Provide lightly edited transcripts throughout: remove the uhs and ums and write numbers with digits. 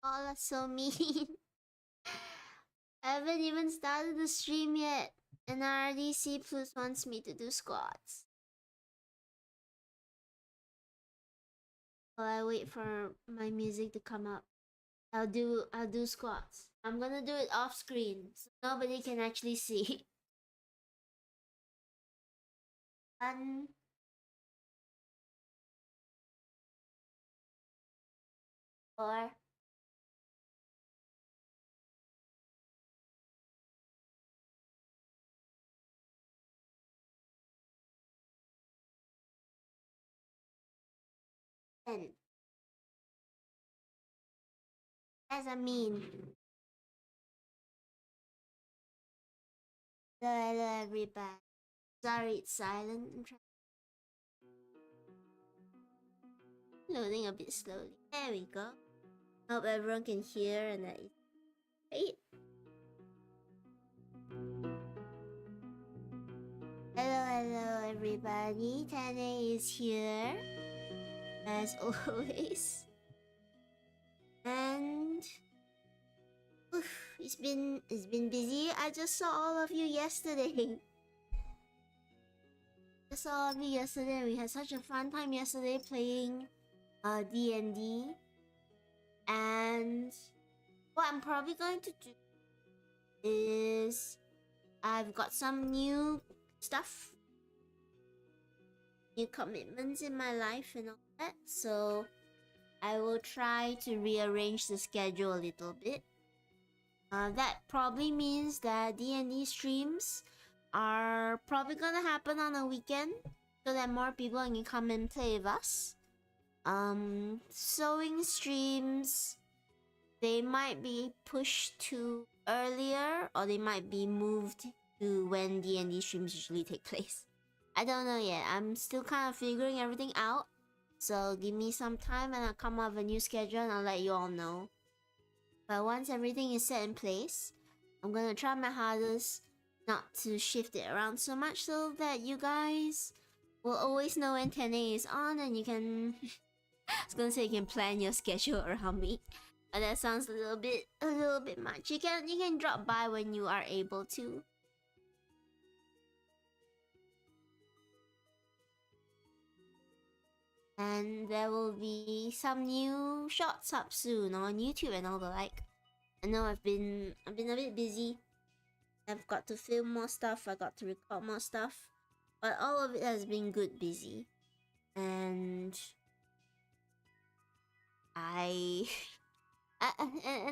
Oh, that's so mean. I haven't even started the stream yet, and already C Plus wants me to do squats. While I wait for my music to come up, I'll do squats. I'm gonna do it off screen, so nobody can actually see. One, four, ten. As I mean. Hello, everybody. Sorry, it's silent. I'm loading a bit slowly. There we go. Hope everyone can hear and that is great. Hello, everybody. Tane is here, as always. And it's been busy. I just saw all of you yesterday. We had such a fun time yesterday playing D&D. And what I'm probably going to do is I've got some new stuff, new commitments in my life and all that, so I will try to rearrange the schedule a little bit. That probably means that D&D streams are probably gonna happen on a weekend so that more people can come and play with us. Sewing streams, they might be pushed to earlier, or they might be moved to when D&D streams usually take place. I don't know yet. I'm still kind of figuring everything out. So give me some time and I'll come up with a new schedule and I'll let you all know. But once everything is set in place, I'm gonna try my hardest not to shift it around so much so that you guys will always know when 10A is on and you can... I was gonna say you can plan your schedule around me. But that sounds a little bit much. You can drop by when you are able to. And there will be some new shots up soon on YouTube and all the like. I know I've been a bit busy. I've got to film more stuff, I got to record more stuff. But all of it has been good busy. And and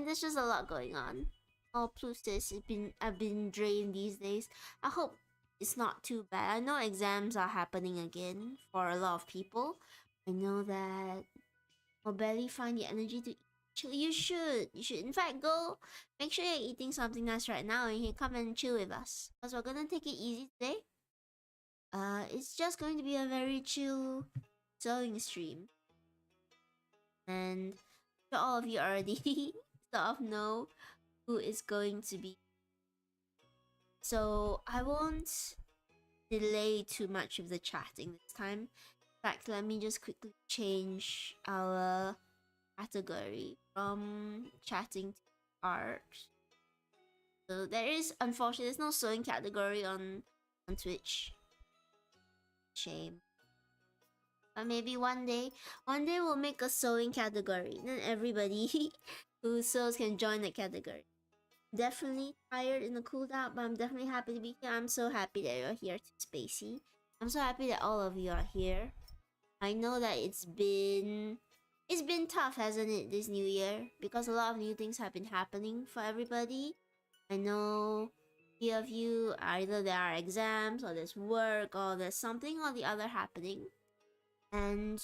there's just a lot going on. Oh, plus this I've been drained these days. I hope it's not too bad. I know exams are happening again for a lot of people. I know that I'll barely find the energy to eat. You should. In fact, go make sure you're eating something nice right now and you can come and chill with us. Because we're gonna take it easy today. It's just going to be a very chill sewing stream. And all of you already sort of know who is going to be. So I won't delay too much of the chatting this time. In fact, let me just quickly change our category from chatting to art. So there is, unfortunately, there's no sewing category on Twitch. Shame. But maybe one day we'll make a sewing category. Then everybody who sews can join the category. Definitely tired in the cooldown, but I'm definitely happy to be here. I'm so happy that you're here too, Spacey. I'm so happy that all of you are here. I know that it's been tough, hasn't it, this new year? Because a lot of new things have been happening for everybody. I know few of you, either there are exams or there's work or there's something or the other happening. And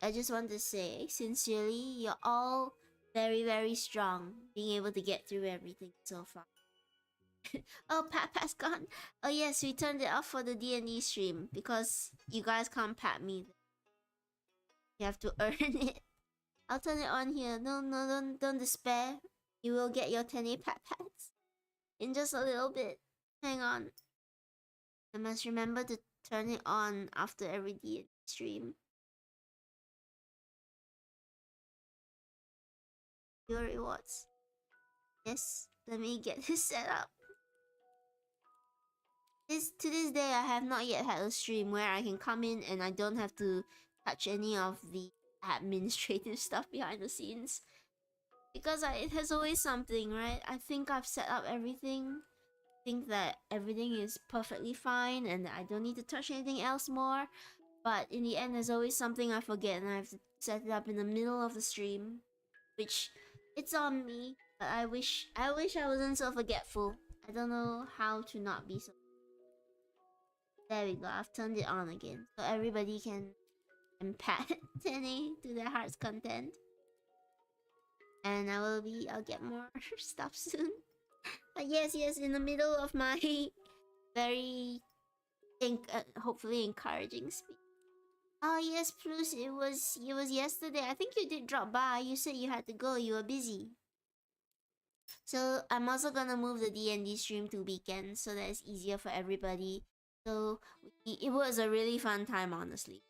I just want to say, sincerely, you're all very, very strong, being able to get through everything so far. Oh, Pat's gone. Oh yes, we turned it off for the D&D stream because you guys can't pat me. You have to earn it. I'll turn it on here. No, don't despair. You will get your 10A pats in just a little bit. Hang on. I must remember to turn it on after every D&D stream. your rewards. Yes, let me get this set up. To this day, I have not yet had a stream where I can come in and I don't have to touch any of the administrative stuff behind the scenes. Because it has always something, right? I think I've set up everything. Think that everything is perfectly fine and I don't need to touch anything else more. But in the end, there's always something I forget and I have to set it up in the middle of the stream. Which, it's on me. But I wish I wasn't so forgetful. I don't know how to not be so. There we go, I've turned it on again. So everybody can pat Tenny to their heart's content. And I'll get more stuff soon. But yes, in the middle of my very hopefully encouraging speech. Oh yes, Plus, it was yesterday. I think you did drop by. You said you had to go. You were busy. So I'm also gonna move the D&D stream to weekends so that it's easier for everybody. So it was a really fun time, honestly.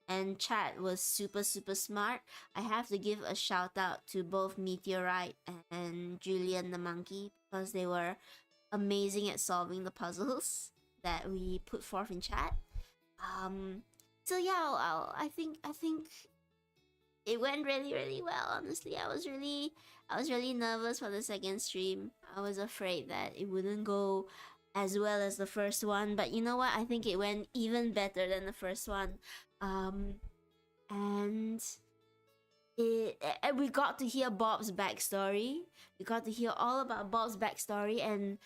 And chat was super smart. I have to give a shout out to both Meteorite and Julian the monkey because they were amazing at solving the puzzles that we put forth in chat. So yeah, I think it went really well. Honestly, I was really nervous for the second stream. I was afraid that it wouldn't go as well as the first one, but you know what? I think it went even better than the first one. And we got to hear Bob's backstory. We got to hear all about Bob's backstory and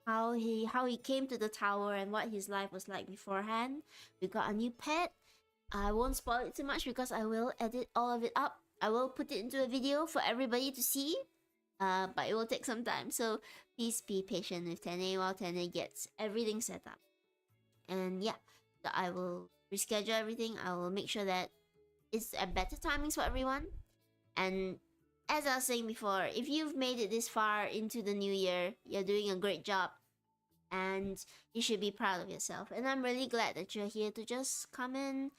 how he came to the tower and what his life was like beforehand. We got a new pet. I won't spoil it too much because I will edit all of it up. I will put it into a video for everybody to see. But it will take some time. So please be patient with Tene while Tene gets everything set up. And yeah, so I will reschedule everything. I will make sure that it's at better timings for everyone. And as I was saying before, if you've made it this far into the new year, you're doing a great job. And you should be proud of yourself. And I'm really glad that you're here to just come in,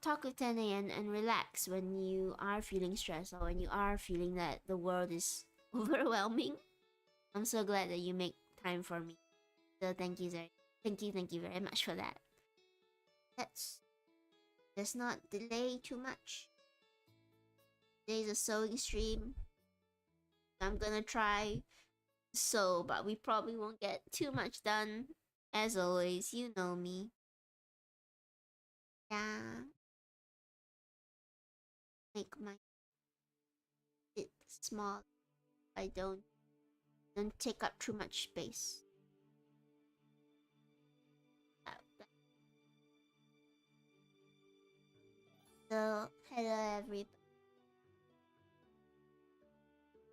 talk with Tene and relax when you are feeling stressed or when you are feeling that the world is overwhelming. I'm so glad that you make time for me. So thank you very much for that. Let's not delay too much. Today's a sewing stream. I'm gonna try to sew, but we probably won't get too much done. As always, you know me. Yeah. Make my it small. I don't take up too much space. So hello everybody.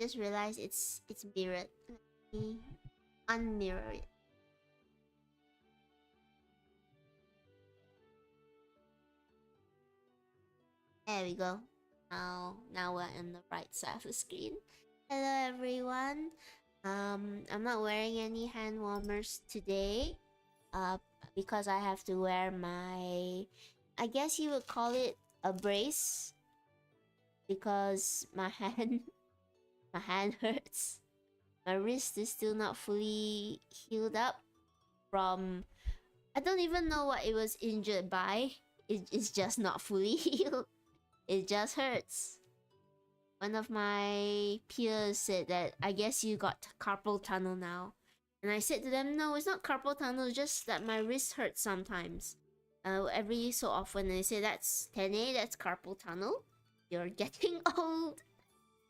Just realized it's mirrored. Let me unmirror it. There we go. Now we're on the right side of the screen. Hello everyone. I'm not wearing any hand warmers today. Because I have to wear my, I guess you would call it a brace. Because my hand hurts. My wrist is still not fully healed up from, I don't even know what it was injured by. It's just not fully healed. It just hurts. One of my peers said that I guess you got carpal tunnel now. And I said to them, no, it's not carpal tunnel, it's just that my wrist hurts sometimes. Every so often. And they say, that's Tene, that's carpal tunnel. You're getting old.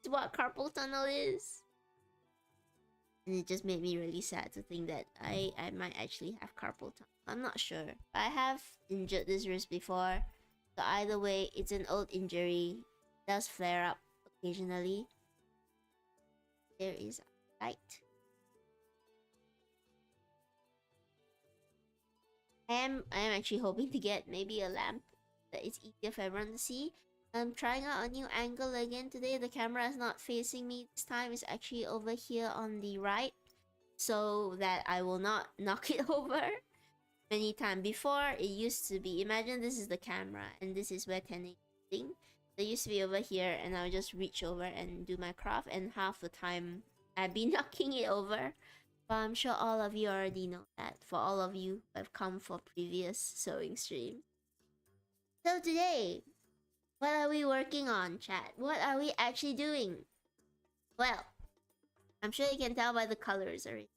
It's what carpal tunnel is. And it just made me really sad to think that I might actually have carpal tunnel. I'm not sure. But I have injured this wrist before. So either way, it's an old injury. It does flare up occasionally. There is a light. I am actually hoping to get maybe a lamp that is easier for everyone to see. I'm trying out a new angle again today. The camera is not facing me this time. It's actually over here on the right, so that I will not knock it over. Many times before, it used to be, imagine this is the camera and this is where Tene is sitting. They used to be over here, and I would just reach over and do my craft, and half the time I'd be knocking it over. But I'm sure all of you already know that, for all of you who have come for previous sewing streams. So today, what are we working on, chat? What are we actually doing? Well, I'm sure you can tell by the colors already.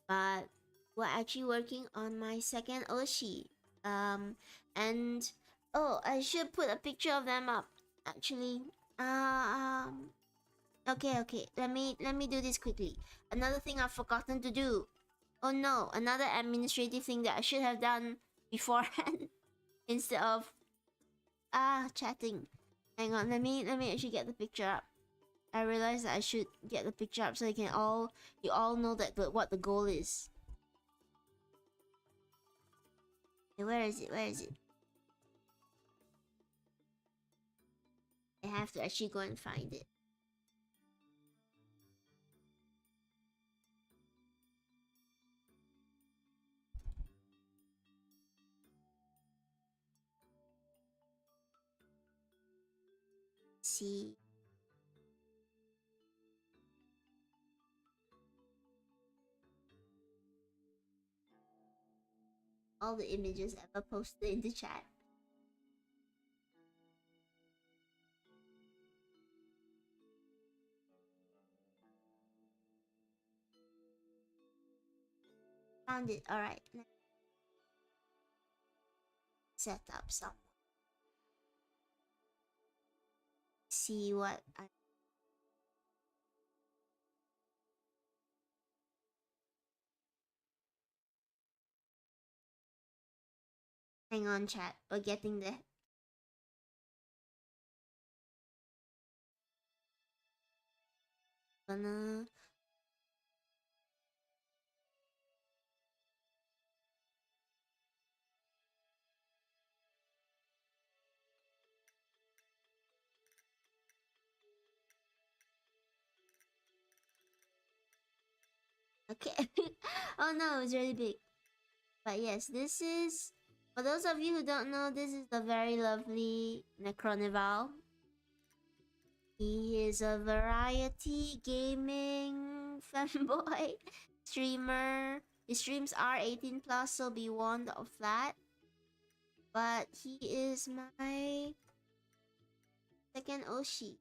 But we're actually working on my second Oshi. And oh, I should put a picture of them up. Actually, okay. Let me do this quickly. Another thing I've forgotten to do. Oh no, another administrative thing that I should have done beforehand instead of chatting. Hang on, let me actually get the picture up. I realized that I should get the picture up so you all know that what the goal is. Okay, where is it? Where is it? I have to actually go and find it. See. All the images ever posted in the chat. Found it. Alright. Let's set up some. See what I. Hang on, chat. We're getting there. Gonna. Okay. Oh no, it's really big. But yes, this is. For those of you who don't know, this is the very lovely necronival. He is a variety gaming fanboy streamer. His streams are 18 plus, so be warned of that. But he is my second Oshi.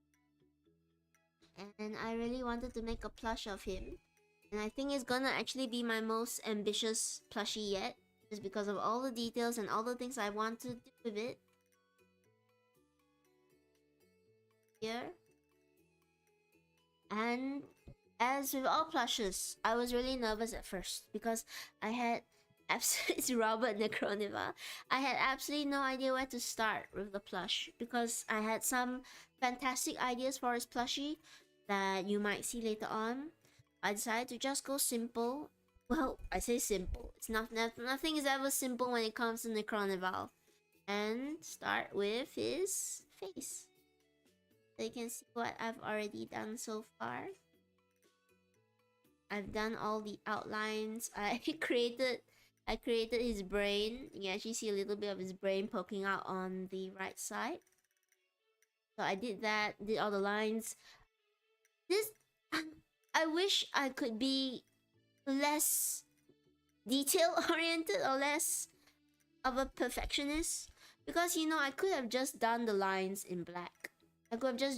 And I really wanted to make a plush of him. And I think it's gonna actually be my most ambitious plushie yet. Just because of all the details and all the things I want to do with it. Here. And as with all plushes, I was really nervous at first because I had it's Robert Necronival. I had absolutely no idea where to start with the plush because I had some fantastic ideas for his plushie that you might see later on. I decided to just go simple. Well, I say simple. It's nothing is ever simple when it comes to Necronival. And start with his face. So you can see what I've already done so far. I've done all the outlines. I created his brain. You can actually see a little bit of his brain poking out on the right side. So I did that, did all the lines. This I wish I could be less detail oriented or less of a perfectionist because I could have just done the lines in black. I could have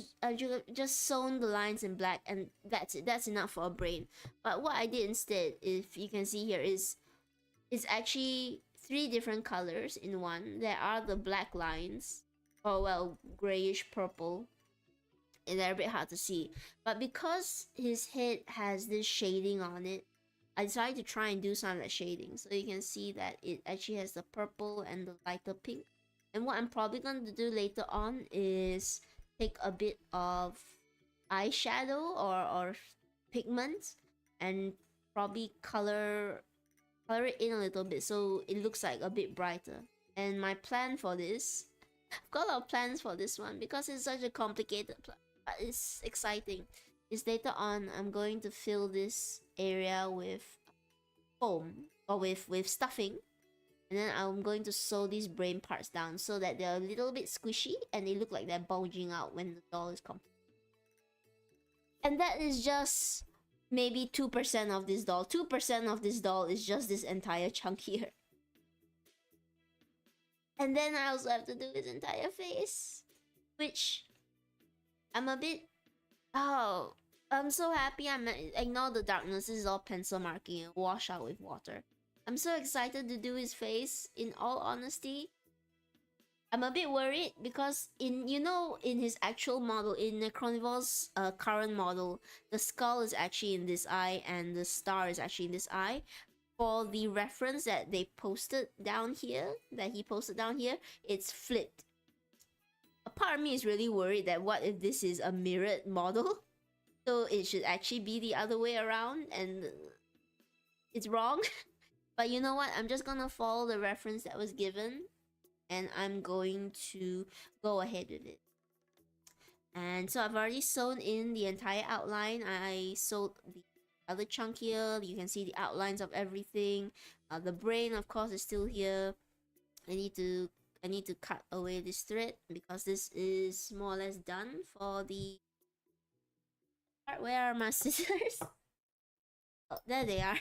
just sewn the lines in black and that's it. That's enough for a brain. But what I did instead, if you can see here, is it's actually 3 different colors in one. There are the black lines, or well, grayish purple, and they're a bit hard to see. But because his head has this shading on it, I decided to try and do some of that shading. So you can see that it actually has the purple and the lighter pink. And what I'm probably going to do later on is take a bit of eyeshadow or pigment and probably color it in a little bit so it looks like a bit brighter. And my plan for this, I've got a lot of plans for this one because it's such a complicated plan, but it's exciting. Is later on I'm going to fill this area with foam or with stuffing, And then I'm going to sew these brain parts down so that they're a little bit squishy and they look like they're bulging out when the doll is complete. And that is just maybe 2% of this doll. 2% of this doll is just this entire chunk here. And then I also have to do his entire face, which I'm a bit... Oh, I'm so happy. Ignore the darkness. This is all pencil marking and wash out with water. I'm so excited to do his face, in all honesty. I'm a bit worried because in his actual model, in necronival's current model, the skull is actually in this eye and the star is actually in this eye. For the reference that they posted down here, it's flipped. A part of me is really worried that what if this is a mirrored model? So it should actually be the other way around and it's wrong. But you know what? I'm just gonna follow the reference that was given and I'm going to go ahead with it. And so I've already sewn in the entire outline. I sewed the other chunk here. You can see the outlines of everything. The brain, of course, is still here. I need to cut away this thread because this is more or less done for the part. Where are my scissors? Oh, there they are.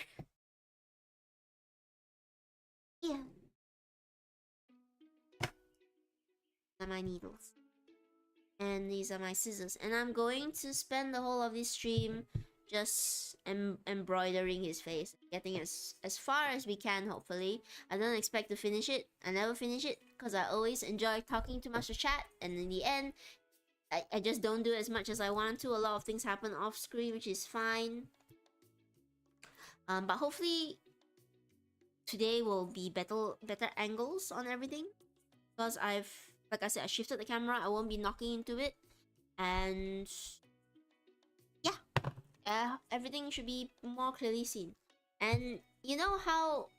Yeah. And my needles. And these are my scissors. And I'm going to spend the whole of this stream just embroidering his face, getting as far as we can, hopefully. I don't expect to finish it. I never finish it because I always enjoy talking to Master Chat, and in the end I just don't do as much as I want to. A lot of things happen off screen, which is fine. But hopefully today will be better angles on everything because like I said, I shifted the camera. I won't be knocking into it, and yeah, everything should be more clearly seen. And you know how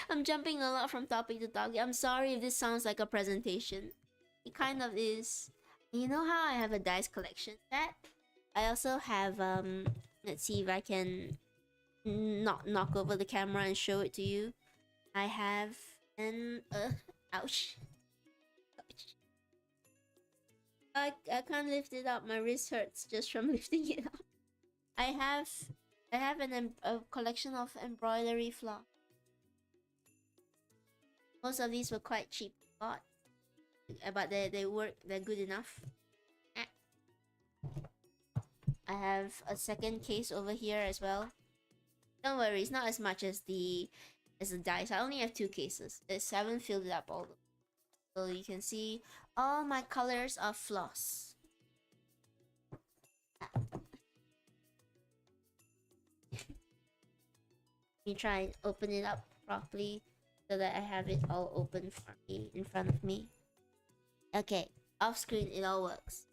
I'm jumping a lot from topic to topic. I'm sorry if this sounds like a presentation. It kind of is. You know how I have a dice collection set? I also have let's see if I can not knock over the camera and show it to you. I have an ouch. I can't lift it up. My wrist hurts just from lifting it up. I have a collection of embroidery floss. Most of these were quite cheap bought, but they work. They're good enough. I have a second case over here as well. Don't worry, it's not as much as the dice. I only have 2 cases. I haven't filled it up all. So you can see all my colors of floss. Let me try and open it up properly so that I have it all open for me in front of me. Okay, off screen it all works.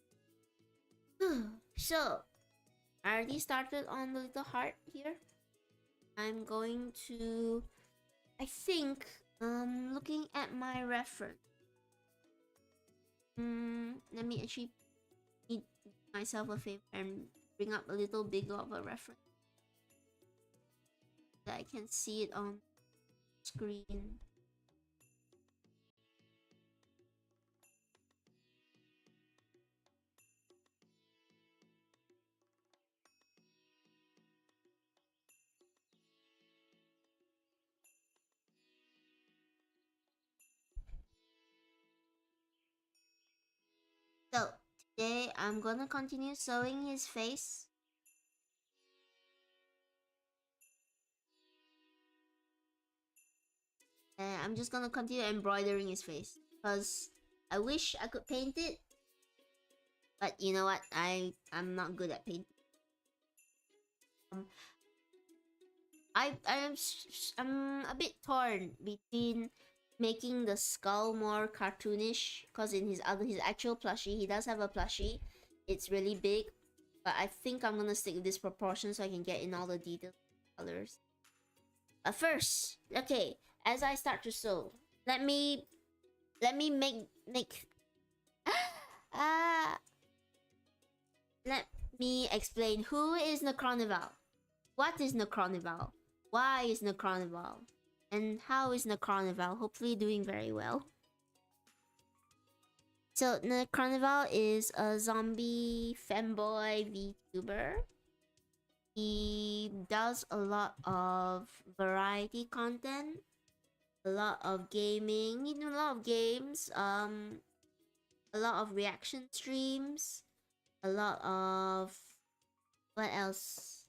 So I already started on the little heart here. I'm going to, I think, looking at my reference. Let me actually do myself a favor and bring up a little bigger of a reference so that I can see it on screen. So today I'm gonna continue sewing his face. And I'm just gonna continue embroidering his face because I wish I could paint it, but you know what? I'm not good at painting. I'm a bit torn between making the skull more cartoonish, because in his actual plushie, he does have a plushie. It's really big, but I think I'm gonna stick with this proportion so I can get in all the details colors. But first, okay, as I start to sew, let me make let me explain who is necronival. What is necronival? Why is necronival? And how is Necronival? Hopefully doing very well. So Necronival is a zombie femboy VTuber. He does a lot of variety content, a lot of gaming, a lot of games, a lot of reaction streams, a lot of what else?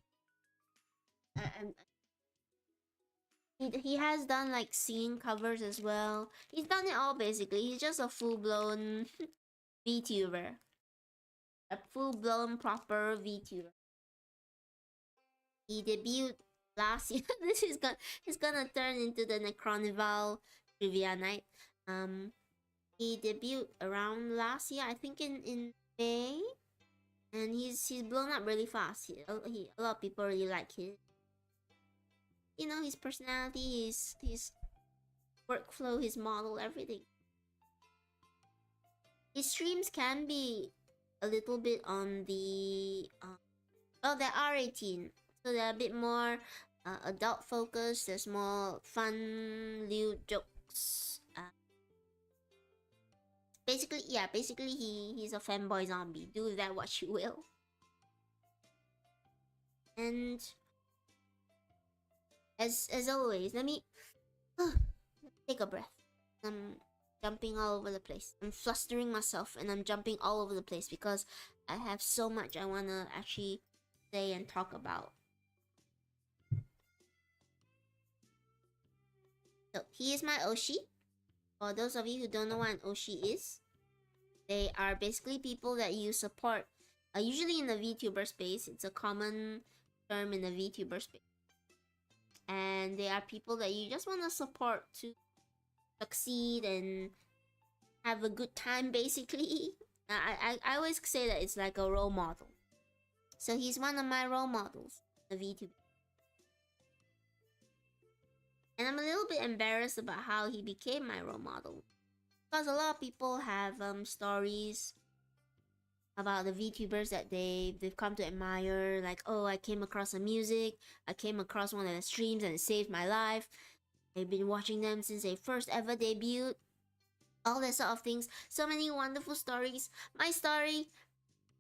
He has done like scene covers as well. He's done it all basically. He's just a full blown VTuber, a full blown proper VTuber. He debuted last year. This is gonna he's gonna turn into the Necronival trivia night. He debuted around last year, I think in May, and he's blown up really fast. A lot of people really like him. You know, his personality, his workflow, his model, everything. His streams can be a little bit on the oh, they're R18, so they're a bit more adult focused. There's more fun, lewd jokes. Basically, yeah, basically he's a fanboy zombie. Do with that what you will. And as always, let me take a breath. I'm jumping all over the place. I'm flustering myself and I'm jumping all over the place because I have so much I wanna actually say and talk about. So he is my Oshi. For those of you who don't know what an Oshi is, they are basically people that you support. Usually in the VTuber space, it's a common term in the VTuber space. And they are people that you just want to support to succeed and have a good time, basically. I always say that it's like a role model. So he's one of my role models, the VTuber. And I'm a little bit embarrassed about how he became my role model. Because a lot of people have stories about the VTubers that they've come to admire. Like, oh, I came across the music. I came across one of the streams and it saved my life. I've been watching them since they first ever debuted. All that sort of things. So many wonderful stories. My story,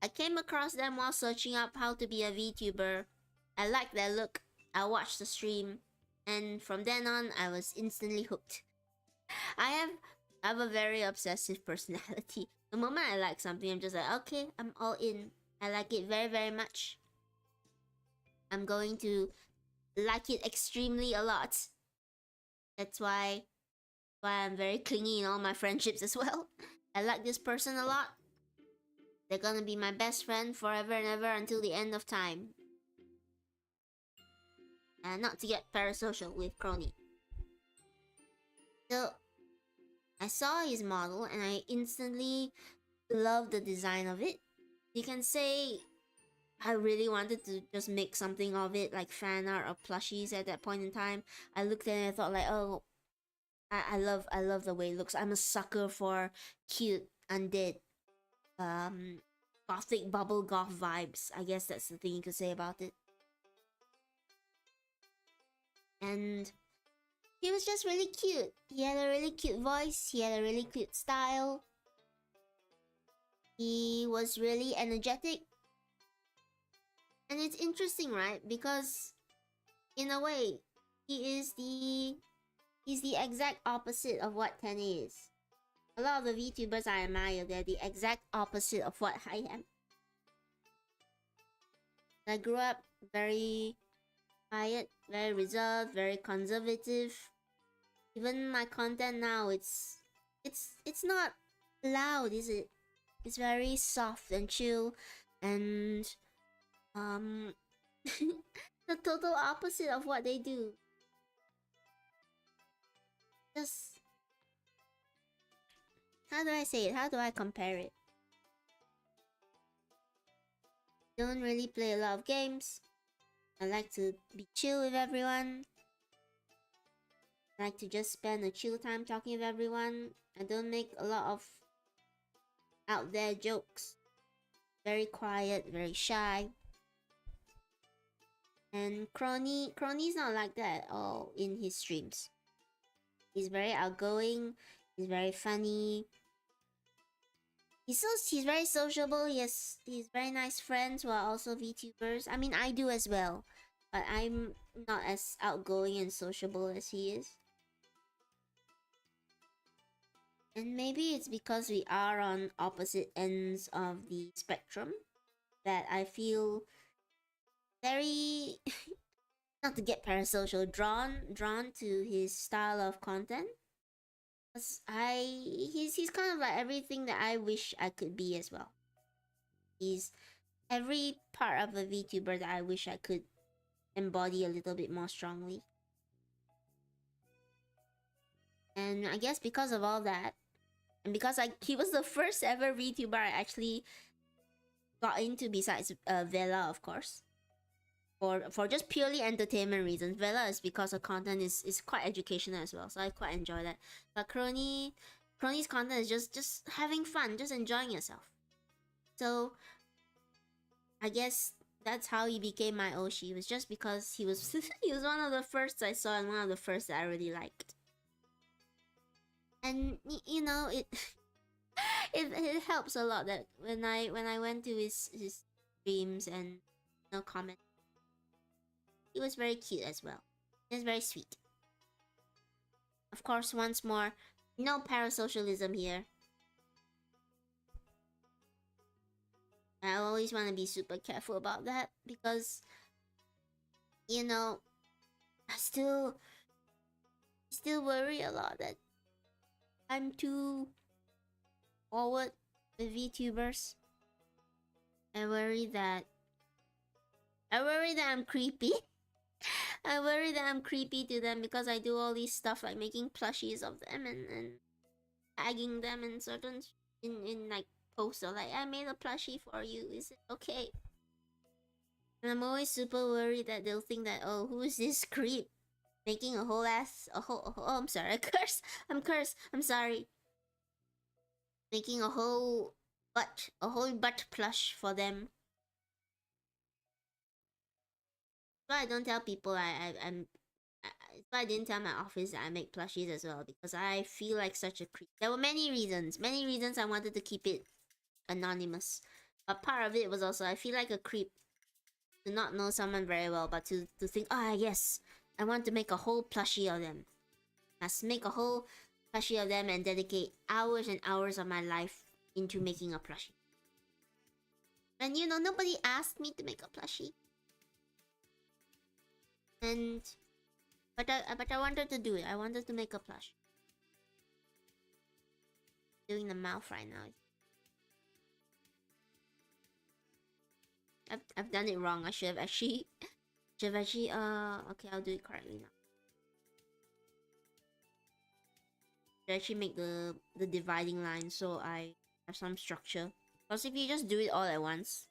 I came across them while searching up how to be a VTuber. I liked their look. I watched the stream. And from then on, I was instantly hooked. I have a very obsessive personality. The moment I like something, I'm just like, okay, I'm all in. I like it very, very much. I'm going to like it extremely a lot. That's why I'm very clingy in all my friendships as well. I like this person a lot. They're gonna be my best friend forever and ever until the end of time. And not to get parasocial with Crony. So, I saw his model and I instantly loved the design of it. You can say I really wanted to just make something of it, like fan art or plushies at that point in time. I looked at it and I thought like, oh, I love the way it looks. I'm a sucker for cute undead gothic bubble goth vibes. I guess that's the thing you could say about it. And he was just really cute. He had a really cute voice. He had a really cute style. He was really energetic. And it's interesting, right? Because in a way, he's the exact opposite of what Ten is. A lot of the VTubers I admire, they're the exact opposite of what I am. I grew up very quiet, very reserved, very conservative. Even my content now, it's not loud, is it? It's very soft and chill, and the total opposite of what they do. Just, how do I say it? How do I compare it? Don't really play a lot of games. I like to be chill with everyone. I like to just spend a chill time talking with everyone. I don't make a lot of out there jokes. Very quiet, very shy. And Crony's not like that at all in his streams. He's very outgoing. He's very funny. He's very sociable. He's very nice friends who are also VTubers. I mean, I do as well, but I'm not as outgoing and sociable as he is. And maybe it's because we are on opposite ends of the spectrum that I feel very not to get parasocial, drawn to his style of content. He's kind of like everything that I wish I could be as well. He's every part of a VTuber that I wish I could embody a little bit more strongly. And I guess because of all that, and because he was the first ever VTuber I actually got into besides Vela, of course. For just purely entertainment reasons. Vela is because her content is quite educational as well, so I quite enjoy that. But Crony's content is just having fun, just enjoying yourself. So I guess that's how he became my Oshi. It was just because he was he was one of the first I saw and one of the first that I really liked. And you know it it helps a lot that when I went to his streams and comment, he was very cute as well. He was very sweet. Of course, once more, no parasocialism here. I always want to be super careful about that because, you know, I still worry a lot that I'm too forward with VTubers. I worry that I'm creepy. I worry that I'm creepy to them because I do all these stuff like making plushies of them and tagging them in certain in like posts or like I made a plushie for you. Is it okay? And I'm always super worried that they'll think that, oh, who is this creep making a whole I'm sorry, I'm cursed. I'm sorry. Making a whole butt plush for them. But I don't tell people I'm but I didn't tell my office that I make plushies as well because I feel like such a creep. There were many reasons I wanted to keep it anonymous. But part of it was also I feel like a creep to not know someone very well, but to think, yes, I want to make a whole plushie of them. Let's make a whole plushie of them and dedicate hours and hours of my life into making a plushie. And you know, nobody asked me to make a plushie. But I wanted to do it. I wanted to make a plush. Doing the mouth right now. I've done it wrong. I should have actually okay, I'll do it correctly now. Should actually make the dividing line so I have some structure. Because if you just do it all at once,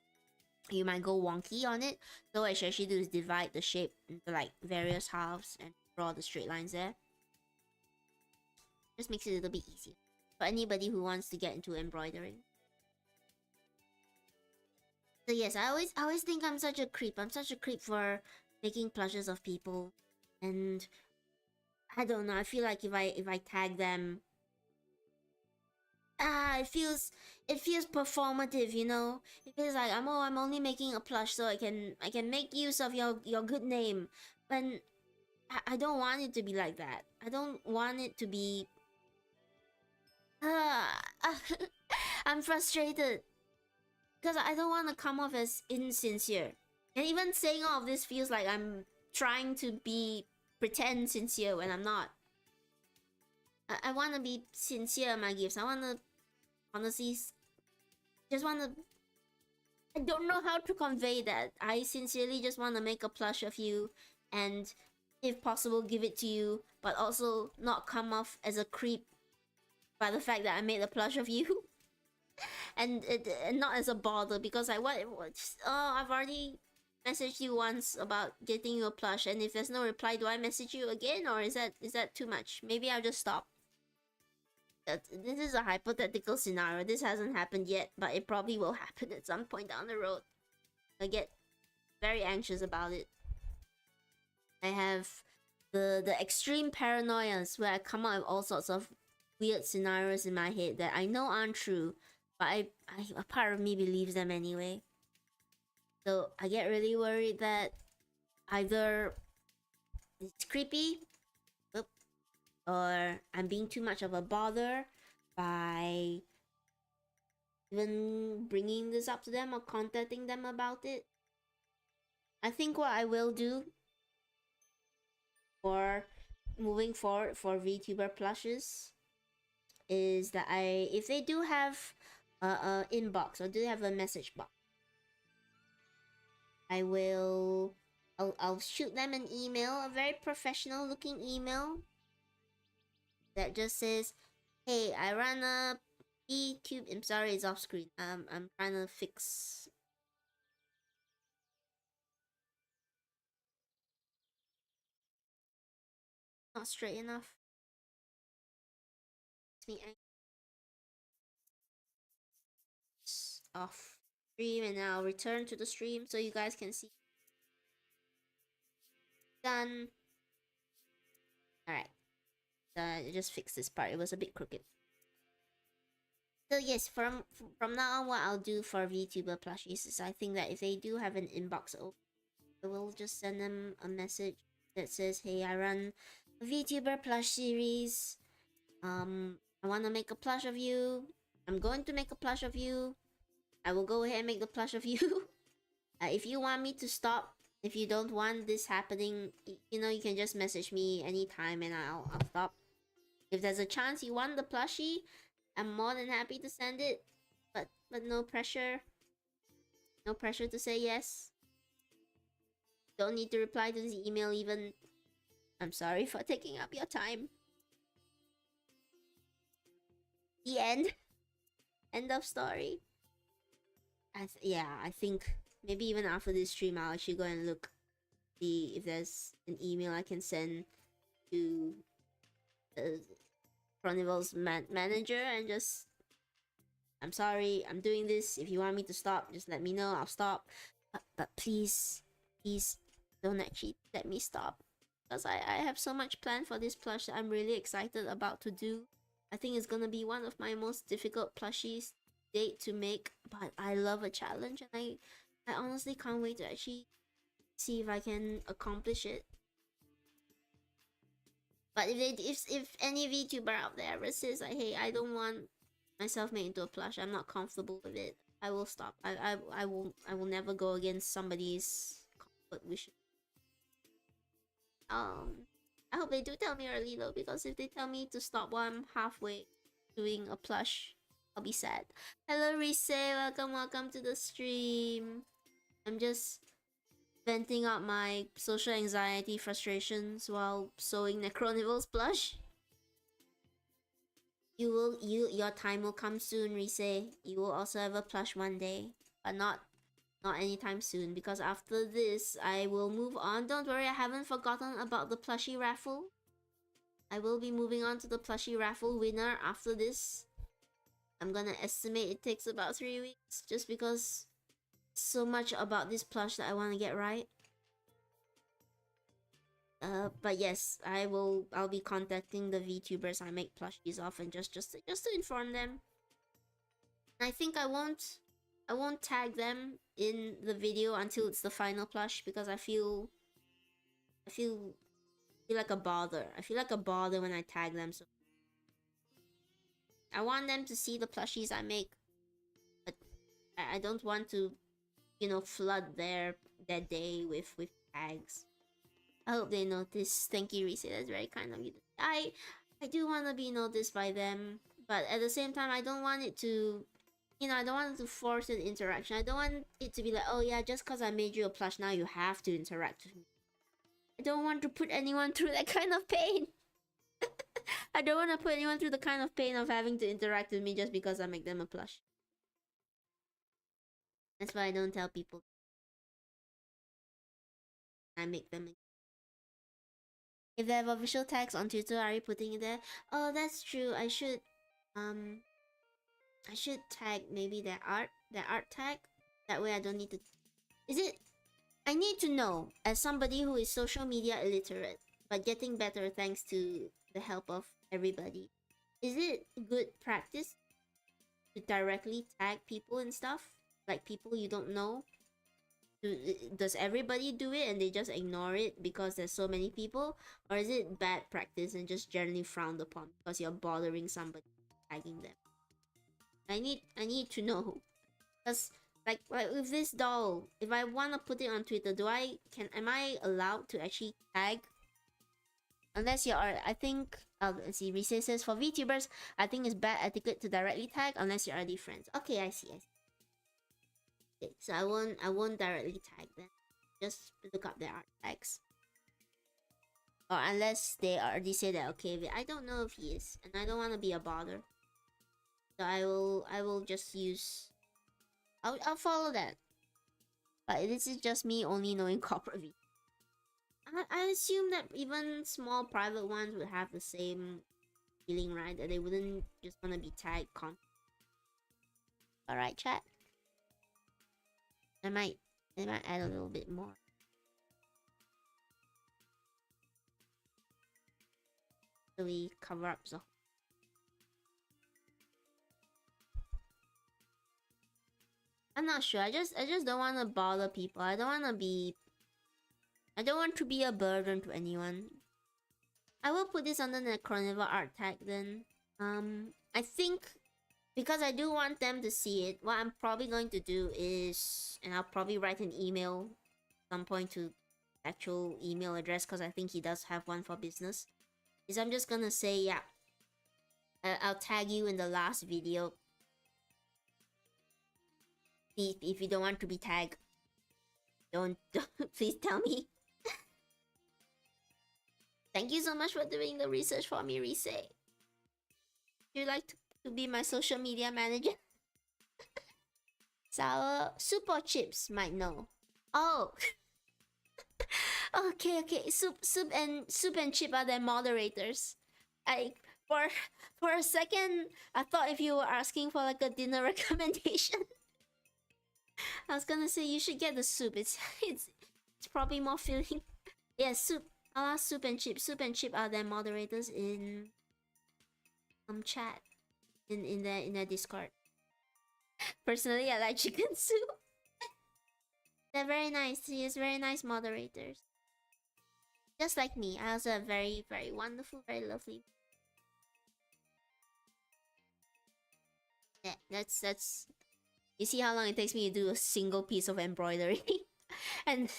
you might go wonky on it. So what I should actually do is divide the shape into like various halves and draw the straight lines there. Just makes it a little bit easier for anybody who wants to get into embroidering. So yes, I always think I'm such a creep. I'm such a creep for making plushes of people, and I don't know. I feel like if I tag them, it feels performative. You know, it feels like I'm only making a plush so I can make use of your good name. When I don't want it to be like that. I don't want it to be. I'm frustrated because I don't want to come off as insincere, and even saying all of this feels like I'm trying to pretend sincere when I'm not. I want to be sincere in my gifts. I want to honestly just want to. I don't know how to convey that. I sincerely just want to make a plush of you, and if possible, give it to you, but also not come off as a creep by the fact that I made a plush of you. and not as a bother because I've already messaged you once about getting you a plush, and if there's no reply, do I message you again, or is that too much? Maybe I'll just stop. This is a hypothetical scenario. This hasn't happened yet, but it probably will happen at some point down the road. I get very anxious about it. I have the extreme paranoias where I come up with all sorts of weird scenarios in my head that I know aren't true, but I a part of me believes them anyway. So I get really worried that either it's creepy, or I'm being too much of a bother by even bringing this up to them or contacting them about it. I think what I will do for moving forward for VTuber Plushies is that if they do have a inbox or do have a message box, I'll shoot them an email, a very professional looking email that just says, "Hey, I run a VTube." I'm sorry, it's off screen. I'm trying to fix. Not straight enough. It's me off stream, and I'll return to the stream so you guys can see. Done. All right. Just fix this part. It was a bit crooked. So yes, from now on, what I'll do for VTuber plushies is I think that if they do have an inbox open, I will just send them a message that says, "Hey, I run a VTuber plush series. I want to make a plush of you. I'm going to make a plush of you. I will go ahead and make the plush of you. If you want me to stop, if you don't want this happening, you know, you can just message me anytime and I'll stop. If there's a chance you want the plushie, I'm more than happy to send it, but no pressure. No pressure to say yes. Don't need to reply to this email even. I'm sorry for taking up your time." The end. End of story. I think maybe even after this stream, I'll actually go and look, see if there's an email I can send to the Necronival's manager and just, "I'm sorry, I'm doing this. If you want me to stop, just let me know. I'll stop. But please, please don't actually let me stop. Because I have so much planned for this plush that I'm really excited about to do. I think it's gonna be one of my most difficult plushies date to make. But I love a challenge, and I honestly can't wait to actually see if I can accomplish it." But if any VTuber out there ever says like, "Hey, I don't want myself made into a plush. I'm not comfortable with it," I will stop. I will never go against somebody's comfort wishes. I hope they do tell me early though, because if they tell me to stop while I'm halfway doing a plush, I'll be sad. Hello Rise, welcome to the stream. I'm just venting out my social anxiety frustrations while sewing Necronival's plush. Your time will come soon, Rise. You will also have a plush one day, but not anytime soon, because after this I will move on. Don't worry, I haven't forgotten about the plushie raffle. I will be moving on to the plushie raffle winner after this. I'm gonna estimate it takes about 3 weeks, just because so much about this plush that I want to get right. But yes, I'll be contacting the VTubers I make plushies of, and just to inform them. And I think I won't tag them in the video until it's the final plush, because I feel like a bother. I feel like a bother when I tag them. So I want them to see the plushies I make, but I don't want to, you know, flood their day with tags. I hope they notice. Thank you, Reese. That's very kind of you. I do want to be noticed by them, but at the same time, I don't want it to, you know, I don't want it to force an interaction. I don't want it to be like, "Oh yeah, just because I made you a plush, now you have to interact with me." I don't want to put anyone through that kind of pain. I don't want to put anyone through the kind of pain of having to interact with me just because I make them a plush. That's why I don't tell people I make them. If they have official tags on Twitter, are you putting it there? Oh, that's true. I should tag maybe their art tag. That way I don't need to. Is it? I need to know, as somebody who is social media illiterate, but getting better thanks to the help of everybody. Is it good practice to directly tag people and stuff? Like people you don't know? Does everybody do it and they just ignore it because there's so many people? Or is it bad practice and just generally frowned upon because you're bothering somebody tagging them? I need to know. Because like with this doll, if I wanna put it on Twitter, am I allowed to actually tag? Unless you are, I think, let's see, Risa says for VTubers, I think it's bad etiquette to directly tag unless you're already friends. Okay, I see. Okay, so I won't directly tag them. Just look up their art tags. Or unless they already say that, okay, I don't know if he is, and I don't want to be a bother. So I will just use, I'll follow that. But this is just me only knowing corporate V. I assume that even small private ones would have the same feeling, right? That they wouldn't just want to be tagged Alright, chat. I might add a little bit more. So we cover up the. I'm not sure. I just don't want to bother people. I don't want to be a burden to anyone. I will put this under the necronival art tag then. I think because I do want them to see it, what I'm probably going to do is, and I'll probably write an email at some point to actual email address because I think he does have one for business. Is I'm just gonna say, yeah, I'll tag you in the last video. If you don't want to be tagged, don't please tell me. Thank you so much for doing the research for me, Rise. Would you like to be my social media manager? Sour soup or chips might know. Oh. Okay. Soup and chip are their moderators. For a second, I thought if you were asking for like a dinner recommendation. I was gonna say you should get the soup. It's probably more filling. Yeah, soup. I'll ask soup and chip. Soup and chip are their moderators in chat. In their Discord. Personally, I like chicken soup. They're very nice. He is very nice moderators. Just like me, I also have very, very wonderful, very lovely. Yeah, that's. You see how long it takes me to do a single piece of embroidery? And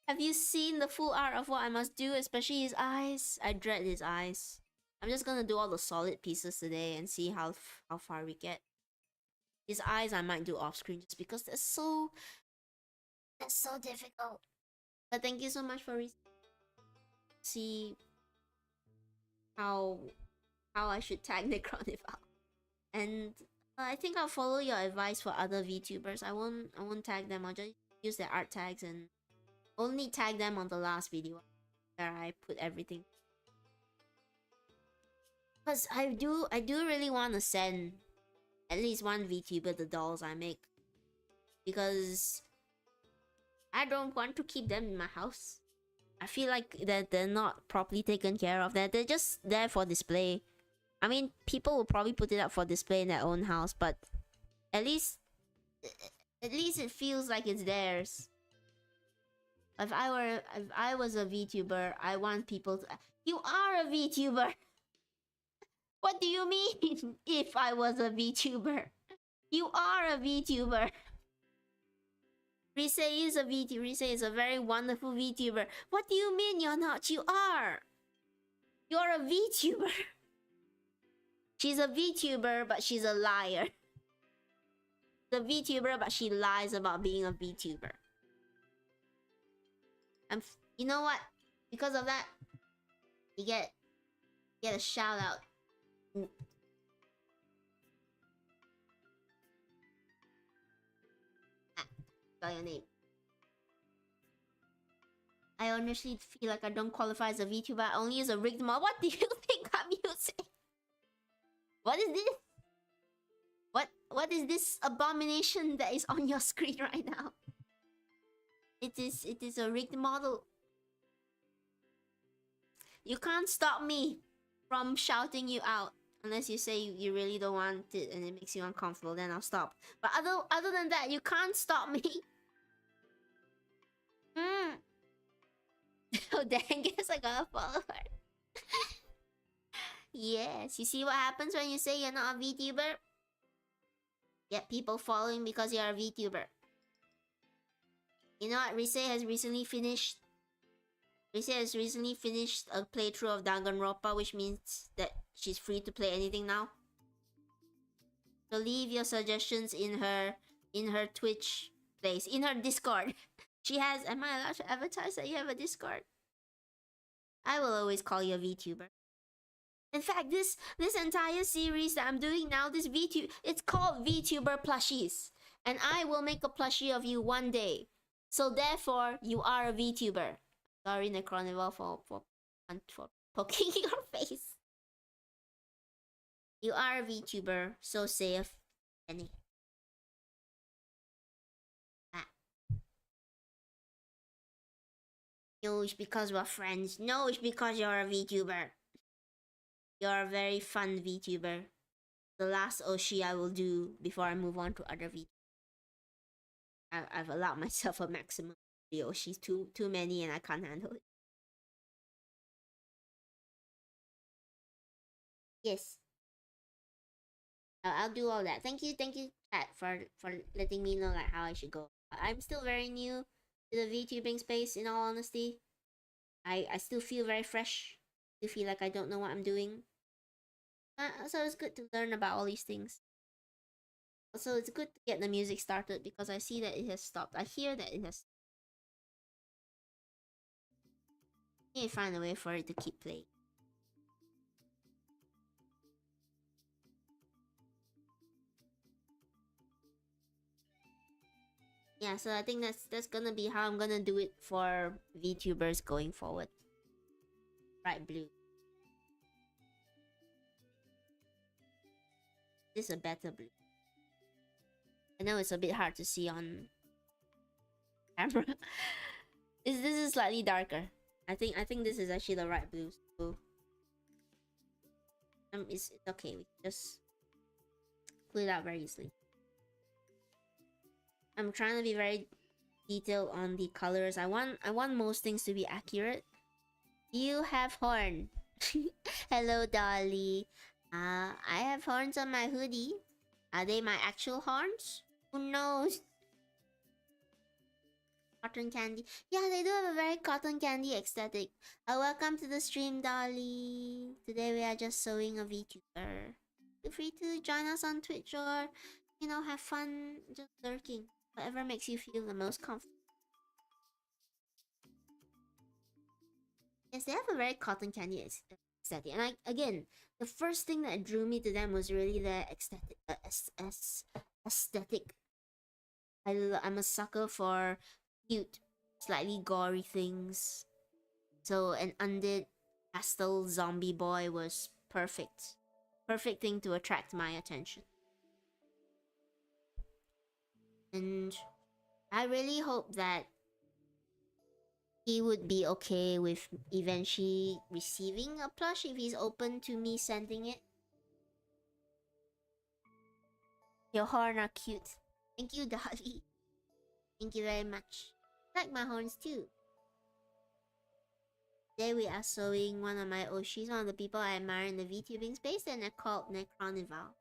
have you seen the full art of what I must do, especially his eyes? I dread his eyes. I'm just gonna do all the solid pieces today and see how far we get. His eyes I might do off screen just because that's so difficult. But thank you so much for see how I should tag necronival. And I think I'll follow your advice for other VTubers. I won't tag them. I'll just use their art tags and only tag them on the last video where I put everything. Because I do really want to send at least one VTuber the dolls I make. Because I don't want to keep them in my house. I feel like that they're not properly taken care of. They're just there for display. I mean, people will probably put it up for display in their own house, but at least it feels like it's theirs. If I was a VTuber, I want people to. You are a VTuber. What do you mean? If I was a VTuber, you are a VTuber. Rise is a VTuber. Rise is a very wonderful VTuber. What do you mean you're not? You are. You're a VTuber. She's a VTuber, but she's a liar. The VTuber, but she lies about being a VTuber. You know what? Because of that, you get a shout out. Spell your name. I honestly feel like I don't qualify as a VTuber. I only use a rigged mod. What do you think I'm using? What is this? What is this abomination that is on your screen right now? It is a rigged model. You can't stop me from shouting you out. Unless you say you really don't want it and it makes you uncomfortable, then I'll stop. But other than that, you can't stop me. Oh dang, guess I gotta follow her. Yes, you see what happens when you say you're not a VTuber? Get people following because you're a VTuber. You know what? Rise has recently finished a playthrough of Danganronpa, which means that she's free to play anything now. So leave your suggestions in her Twitch place, in her Discord. She has. Am I allowed to advertise that you have a Discord? I will always call you a VTuber. In fact, this entire series that I'm doing now, it's called Vtuber Plushies, and I will make a plushie of you one day. So therefore, you are a VTuber. Sorry, necronival, for poking your face. You are a VTuber, so safe, Penny. No, it's because we're friends. No, it's because you're a VTuber. You're a very fun VTuber. The last Oshi I will do before I move on to other VTubers. I've allowed myself a maximum of 3 Oshis. Too many and I can't handle it. Yes. I'll do all that. Thank you, chat, for letting me know like how I should go. I'm still very new to the VTubing space, in all honesty. I still feel very fresh. I feel like I don't know what I'm doing. So it's good to learn about all these things. Also, it's good to get the music started because I see that it has stopped. I hear that it has. I need to find a way for it to keep playing. Yeah, so I think that's gonna be how I'm gonna do it for VTubers going forward. Bright blue. This is a better blue. I know it's a bit hard to see on camera. This is slightly darker. I think this is actually the right blue. So it's okay. We can just pull it out very easily. I'm trying to be very detailed on the colors. I want most things to be accurate. You have horn. Hello, Dolly. I have horns on my hoodie. Are they my actual horns? Who knows? Cotton candy. Yeah, they do have a very cotton candy aesthetic. Welcome to the stream, Dolly. Today we are just sewing a VTuber. Feel free to join us on Twitch or, you know, have fun just lurking. Whatever makes you feel the most comfortable. Yes, they have a very cotton candy aesthetic. And again, the first thing that drew me to them was really their aesthetic. I'm a sucker for cute, slightly gory things. So an undead pastel zombie boy was perfect. Perfect thing to attract my attention. And I really hope that he would be okay with eventually receiving a plush if he's open to me sending it. Your horn are cute. Thank you, Dolly. Thank you very much. I like my horns too. Today we are sewing one of my Oshis, one of the people I admire in the VTubing space, and they're called Necronival.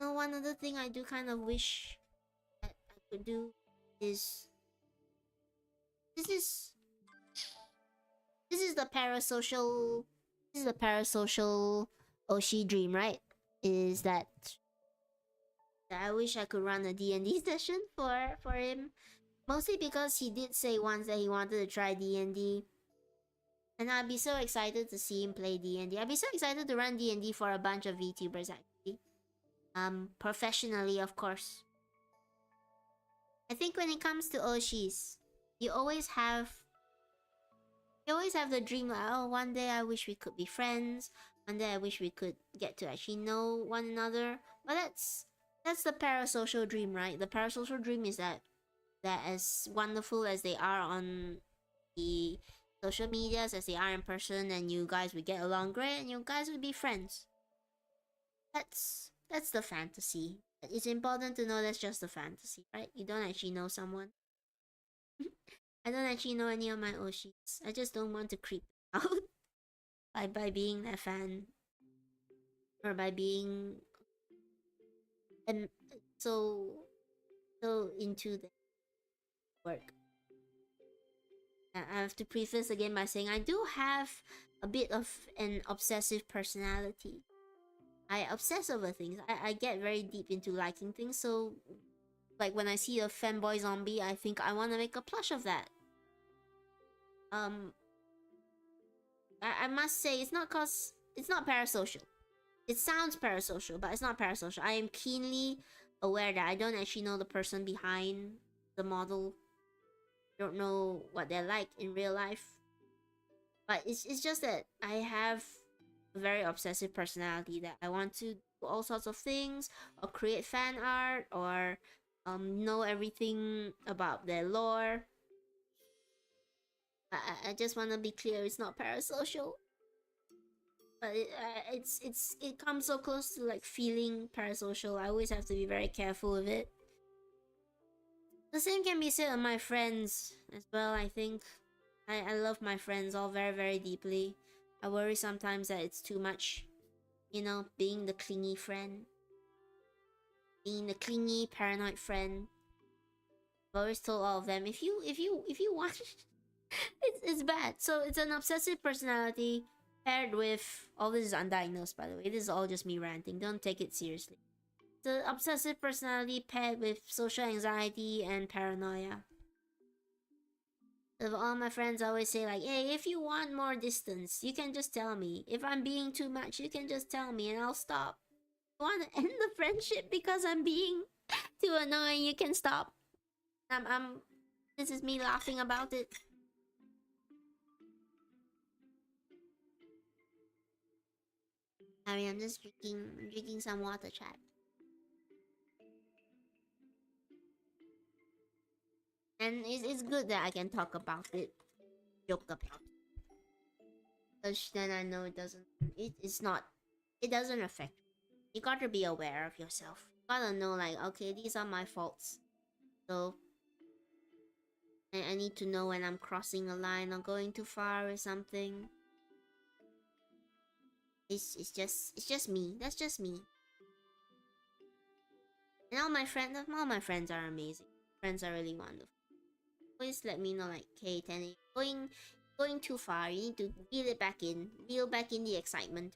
Now, one other thing I do kind of wish that I could do is this is the parasocial Oshi dream, right? Is that I wish I could run a D&D session for him. Mostly because he did say once that he wanted to try D&D. And I'd be so excited to see him play D&D. I'd be so excited to run D&D for a bunch of VTubers actually. Professionally, of course. I think when it comes to Oshis, you always have the dream like, oh, one day I wish we could be friends. One day I wish we could get to actually know one another. But that's the parasocial dream, right? The parasocial dream is that as wonderful as they are on the social medias as they are in person, and you guys would get along great, and you guys would be friends. That's the fantasy. It's important to know that's just a fantasy, right? You don't actually know someone. I don't actually know any of my Oshis. I just don't want to creep them out by being their fan, or by being and so so into the work. I have to preface again by saying I do have a bit of an obsessive personality. I obsess over things. I get very deep into liking things. So, like when I see a fanboy zombie, I think I want to make a plush of that. Um, I must say it's not cause it's not parasocial. It sounds parasocial, but it's not parasocial. I am keenly aware that I don't actually know the person behind the model. I don't know what they're like in real life. But it's just that I have a very obsessive personality that I want to do all sorts of things, or create fan art, or know everything about their lore. I just want to be clear, it's not parasocial, but it comes so close to like feeling parasocial. I always have to be very careful with it. The same can be said of my friends as well. I think I love my friends all very, very deeply. I worry sometimes that it's too much, being the clingy friend, being the clingy, paranoid friend. I've always told all of them, if you want, it's bad. So it's an obsessive personality paired with all this is undiagnosed, by the way. This is all just me ranting. Don't take it seriously. The obsessive personality paired with social anxiety and paranoia. Of all my friends always say like, hey, if you want more distance, you can just tell me. If I'm being too much, you can just tell me and I'll stop. You want to end the friendship because I'm being too annoying, you can stop. I'm this is me laughing about it. I mean, I'm just drinking some water, chat. And it's good that I can talk about it, joke about it. Because then I know it doesn't affect you. You gotta be aware of yourself. You gotta know like, okay, these are my faults. So I need to know when I'm crossing a line or going too far or something. It's just me. That's just me. And all my friends are amazing. Friends are really wonderful. Always let me know like, okay, Tenny, going too far. You need to reel back in the excitement.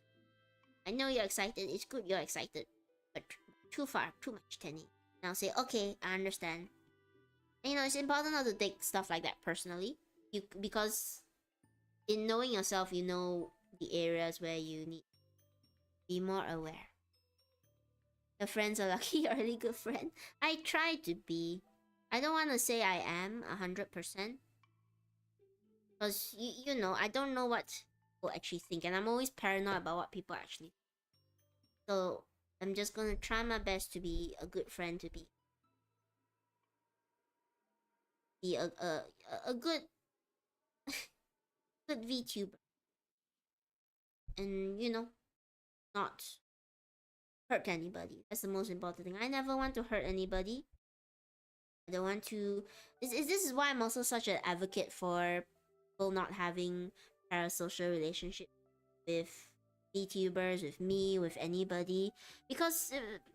I know you're excited. It's good you're excited, but too far, too much, Tenny. And I'll say, okay, I understand. And it's important not to take stuff like that personally. Because in knowing yourself, you know the areas where you need to be more aware. Your friends are lucky, you're a really good friend. I try to be. I don't want to say I am 100%. Because, I don't know what people actually think. And I'm always paranoid about what people actually think. So, I'm just going to try my best to be a good friend, to be a good good VTuber. And, not hurt anybody. That's the most important thing. I never want to hurt anybody. I don't want to. This is why I'm also such an advocate for people not having parasocial relationships with VTubers, with me, with anybody. Because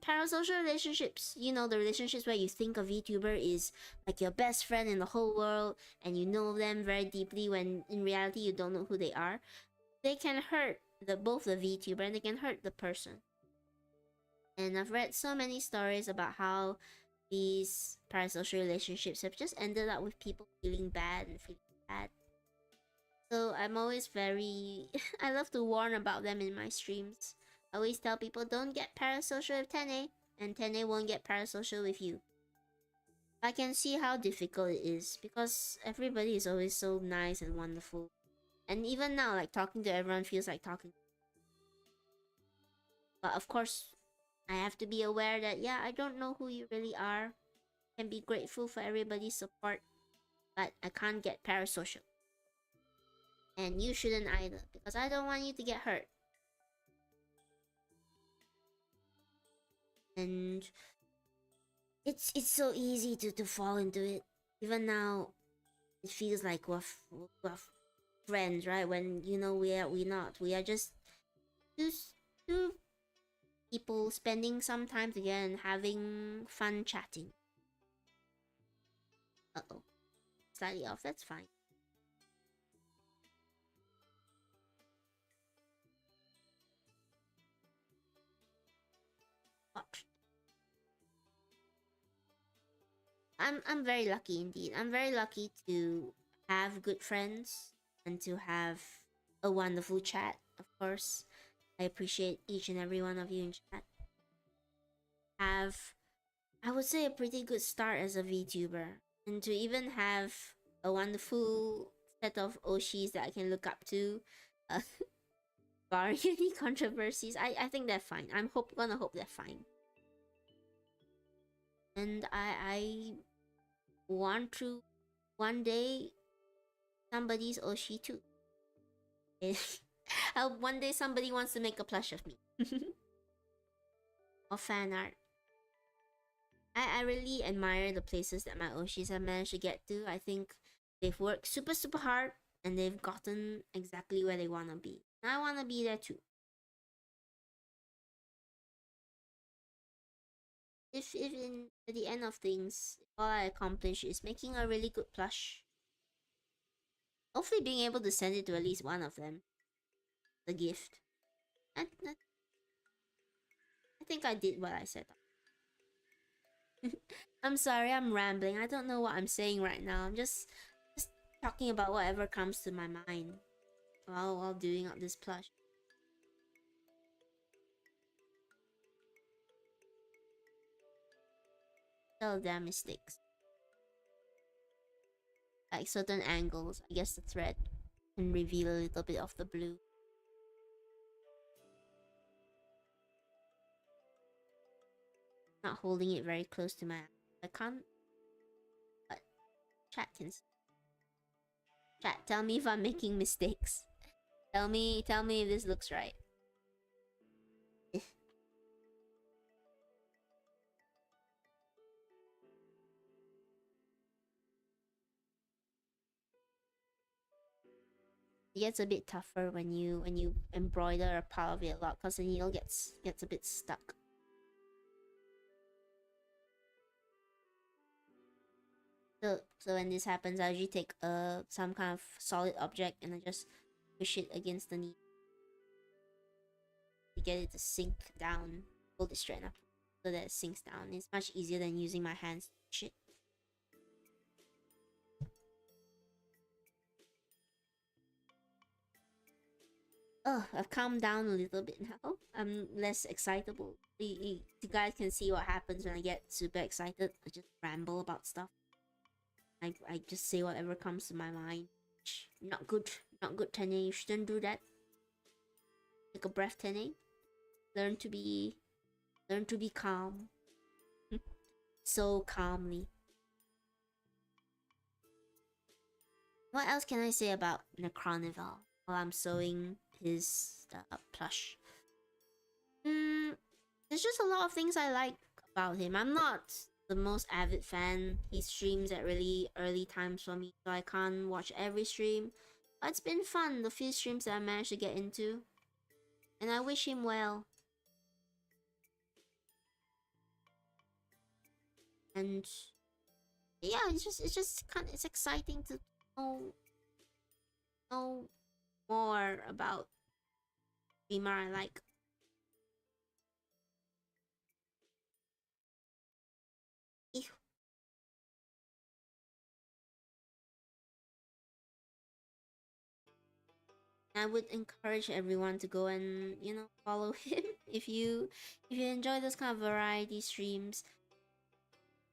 parasocial relationships, the relationships where you think a VTuber is like your best friend in the whole world and you know them very deeply when in reality you don't know who they are, they can hurt both the VTuber and they can hurt the person. And I've read so many stories about how these parasocial relationships have just ended up with people feeling bad and feeling bad. So I'm always very I love to warn about them in my streams. I always tell people don't get parasocial with Tene, and Tene won't get parasocial with you. I can see how difficult it is because everybody is always so nice and wonderful. And even now, like talking to everyone feels like talking. But of course, I have to be aware that yeah, I don't know who you really are. Can be grateful for everybody's support, but I can't get parasocial. And you shouldn't either, because I don't want you to get hurt. And it's so easy to fall into it. Even now, it feels like we're friends, right? When you know we're not. We are just two two people spending some time together and having fun chatting. Uh-oh. Slightly off, that's fine. What? I'm very lucky indeed. I'm very lucky to have good friends and to have a wonderful chat, of course. I appreciate each and every one of you in chat. Have, I would say, a pretty good start as a VTuber. And to even have a wonderful set of Oshis that I can look up to, uh, barring any controversies, I think they're fine. Gonna hope they're fine. And I want to one day somebody's Oshi too. One day somebody wants to make a plush of me. Or fan art. I really admire the places that my Oshis have managed to get to. I think they've worked super hard and they've gotten exactly where they want to be. And I want to be there too. If in at the end of things, all I accomplish is making a really good plush, hopefully being able to send it to at least one of them, the gift. I think I did what I said. I'm sorry, I'm rambling. I don't know what I'm saying right now. I'm just talking about whatever comes to my mind while doing up this plush. Tell their mistakes. Like certain angles, I guess the thread can reveal a little bit of the blue. Not holding it very close to my eye. I can't, but chat can see. Chat, tell me if I'm making mistakes. Tell me if this looks right. It gets a bit tougher when you embroider a part of it a lot, because the needle gets a bit stuck. So when this happens, I usually take some kind of solid object and I just push it against the needle to get it to sink down. Hold the strand up so that it sinks down. It's much easier than using my hands to push it. Oh, I've calmed down a little bit now. I'm less excitable. You guys can see what happens when I get super excited. I just ramble about stuff. I just say whatever comes to my mind. Not good. Not good, Tene. You shouldn't do that. Take a breath, Tene. Learn to be calm. So calmly. What else can I say about Necronival while I'm sewing his plush? There's just a lot of things I like about him. I'm not the most avid fan. He streams at really early times for me, so I can't watch every stream. But it's been fun, the few streams that I managed to get into. And I wish him well. And yeah, it's exciting to know more about streamer I like. Ew. I would encourage everyone to go and follow him if you enjoy those kind of variety streams.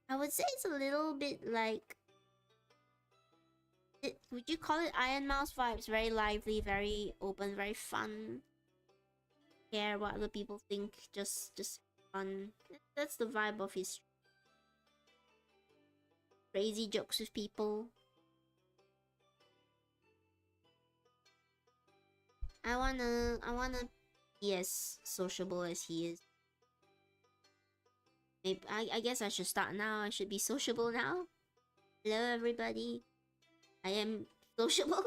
I would say it's a little bit like would you call it Iron Mouse vibes? Very lively, very open, very fun. Care what other people think, just fun. That's the vibe of his crazy jokes with people. I wanna be as sociable as he is. Maybe I guess I should start now. I should be sociable now. Hello everybody. I am sociable.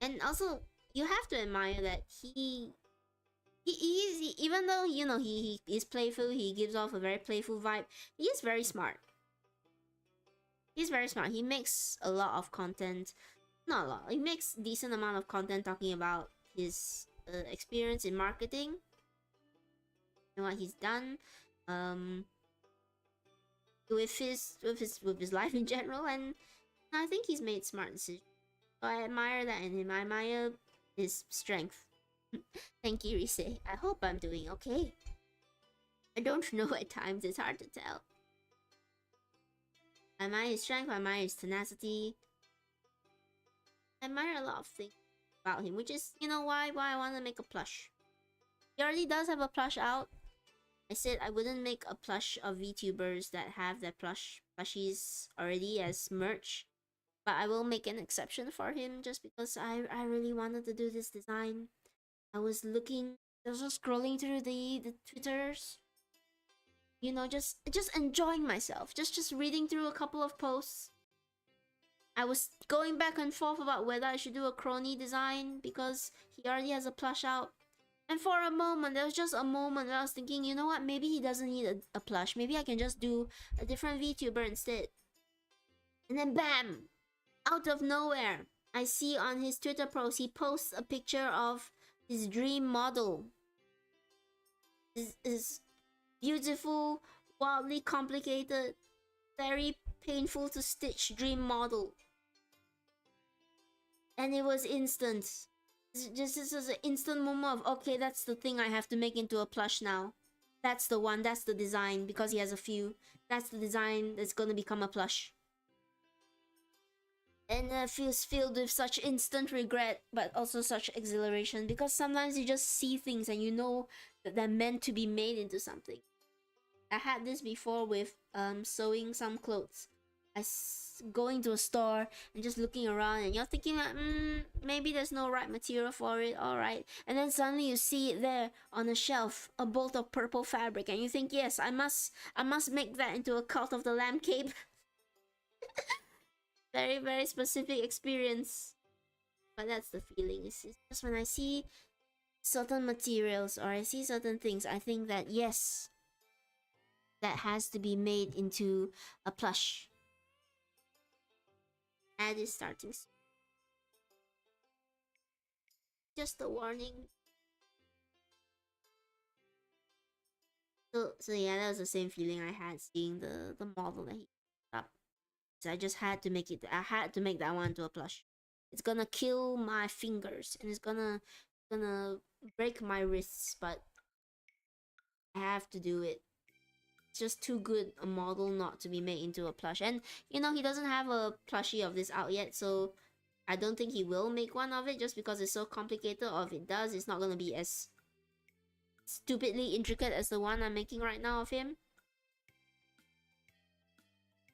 And also you have to admire that he is, even though you know he is playful, he gives off a very playful vibe. He is very smart. He's very smart. He makes a lot of content. Not a lot. He makes decent amount of content talking about his experience in marketing and what he's done, with his life in general, and I think he's made smart decisions. So I admire that in him. I admire his strength. Thank you, Rise. I hope I'm doing okay. I don't know at times. It's hard to tell. I admire his strength. I admire his tenacity. I admire a lot of things about him, which is, you know, why I want to make a plush. He already does have a plush out. I said I wouldn't make a plush of VTubers that have their plushies already as merch, but I will make an exception for him just because I really wanted to do this design. I was just scrolling through the Twitters, you know, just enjoying myself, just reading through a couple of posts. I was going back and forth about whether I should do a crony design because he already has a plush out. And for a moment, there was just a moment where I was thinking, you know what, maybe he doesn't need a plush. Maybe I can just do a different VTuber instead. And then bam! Out of nowhere, I see on his Twitter post, he posts a picture of his dream model. His beautiful, wildly complicated, very painful to stitch dream model. And it was instant. This is an instant moment of, okay, that's the thing I have to make into a plush now. That's the one, that's the design, because he has a few. That's the design that's gonna become a plush. And it feels filled with such instant regret, but also such exhilaration, because sometimes you just see things and you know that they're meant to be made into something. I had this before with sewing some clothes. Going to a store and just looking around and you're thinking like, maybe there's no right material for it, alright. And then suddenly you see it there on a shelf, a bolt of purple fabric, and you think, yes, I must make that into a Cult of the Lamb cape. Very, very specific experience. But that's the feeling. It's just when I see certain materials or I see certain things, I think that yes, that has to be made into a plush. Ad is starting soon. Just a warning. So yeah, that was the same feeling I had seeing the model that he put up. So I just had to make it. I had to make that one into a plush. It's gonna kill my fingers and it's gonna break my wrists, but I have to do it. It's just too good a model not to be made into a plush. And you know, he doesn't have a plushie of this out yet, so I don't think he will make one of it just because it's so complicated, or if it does, it's not gonna be as stupidly intricate as the one I'm making right now of him.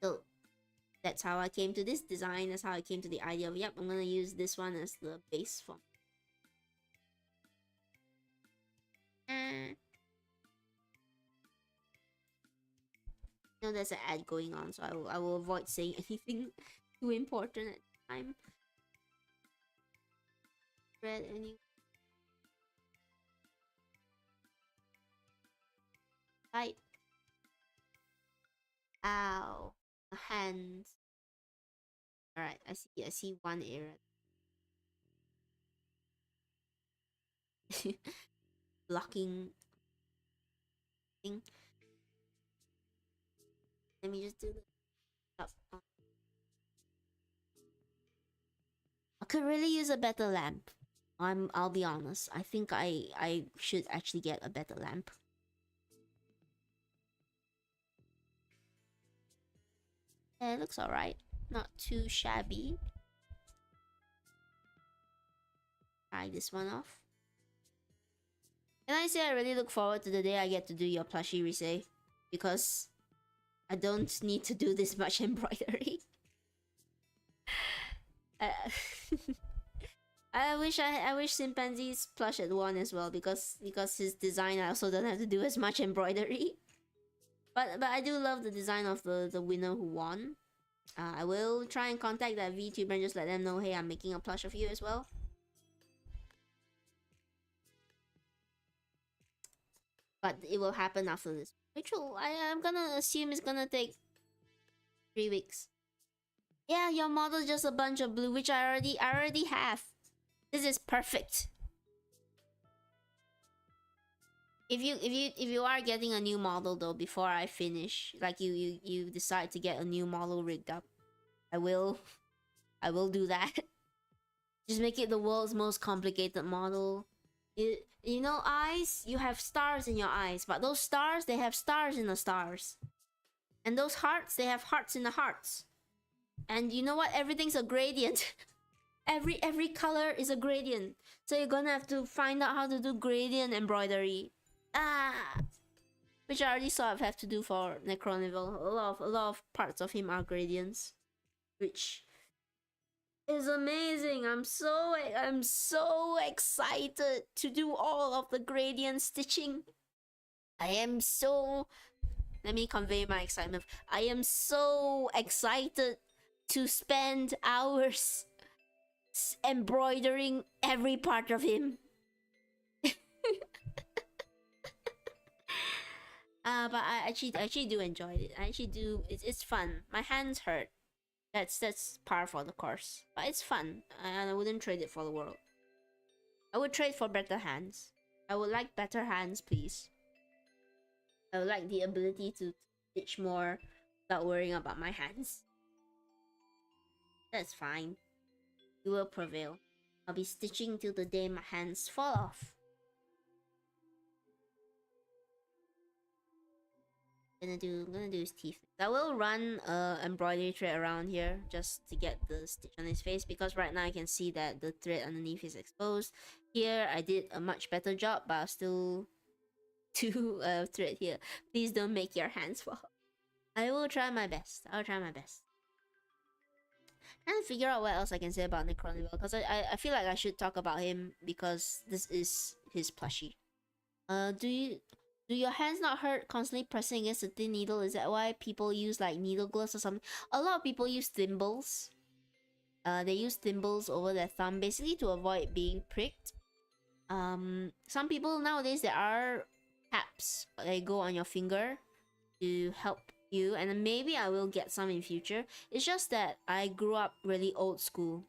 So that's how I came to this design. That's how I came to the idea of, yep, I'm gonna use this one as the base form. You know, there's an ad going on, so I will avoid saying anything too important at the time. Read any. Right. Ow. Hands. Alright, I see one area. Blocking thing. Let me just do the stuff. I could really use a better lamp. I'll be honest. I think I should actually get a better lamp. Yeah, it looks alright. Not too shabby. Try this one off. Can I say I really look forward to the day I get to do your plushie, Rise? Because I don't need to do this much embroidery. I wish Chimpanzee's plush had won as well, because his design I also don't have to do as much embroidery. But I do love the design of the winner who won. I will try and contact that VTuber and just let them know, hey, I'm making a plush of you as well. But it will happen after this, which I'm gonna assume is gonna take 3 weeks. Yeah, your model's just a bunch of blue, which I already have. This is perfect. If you are getting a new model though before I finish, like you decide to get a new model rigged up, I will do that. Just make it the world's most complicated model. You know, eyes, you have stars in your eyes, but those stars, they have stars in the stars. And those hearts, they have hearts in the hearts. And you know what? Everything's a gradient. every color is a gradient. So you're gonna have to find out how to do gradient embroidery. Which I already saw I have to do for Necronival. A lot of parts of him are gradients, which is amazing. I'm so excited to do all of the gradient stitching. I am so, let me convey my excitement. I am so excited to spend hours embroidering every part of him. But I actually do enjoy it. I actually do. It's fun. My hands hurt. That's par for the course. But it's fun, and I wouldn't trade it for the world. I would trade for better hands. I would like better hands, please. I would like the ability to stitch more without worrying about my hands. That's fine. You will prevail. I'll be stitching till the day my hands fall off. I'm gonna do his teeth. I will run embroidery thread around here just to get the stitch on his face, because right now I can see that the thread underneath is exposed. Here I did a much better job, but I'll still do a thread here. Please don't make your hands fall. I will try my best. I'll try my best. Trying to figure out what else I can say about necronival, because I feel like I should talk about him because this is his plushie. Do your hands not hurt constantly pressing against a thin needle? Is that why people use like needle gloves or something? A lot of people use thimbles. They use thimbles over their thumb basically to avoid being pricked. Some people nowadays, there are taps that go on your finger to help you, and maybe I will get some in future. It's just that I grew up really old school.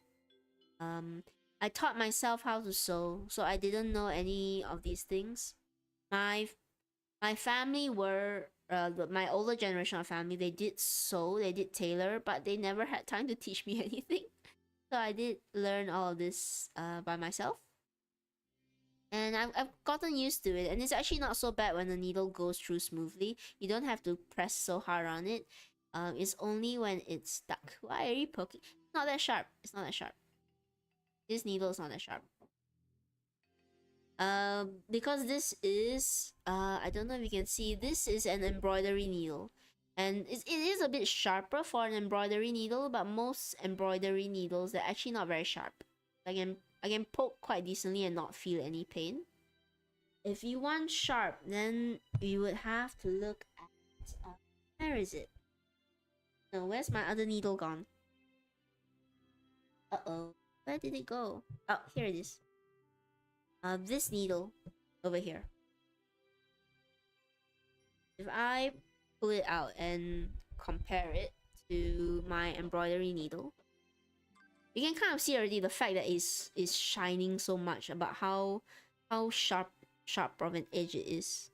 I taught myself how to sew, so I didn't know any of these things. My family were my older generation of family. They did sew, they did tailor, but they never had time to teach me anything. So I did learn all of this by myself, and I've gotten used to it. And it's actually not so bad when the needle goes through smoothly. You don't have to press so hard on it. It's only when it's stuck. Why are you poking? It's not that sharp. It's not that sharp. This needle is not that sharp. Because this is I don't know if you can see, this is an embroidery needle, and it is a bit sharper for an embroidery needle, but most embroidery needles, they're actually not very sharp. I can poke quite decently and not feel any pain. If you want sharp, then you would have to look at where is it? No, where's my other needle gone? Uh-oh, where did it go? Oh, here it is. This needle over here. If I pull it out and compare it to my embroidery needle, you can kind of see already the fact that it's shining so much, about how sharp of an edge it is.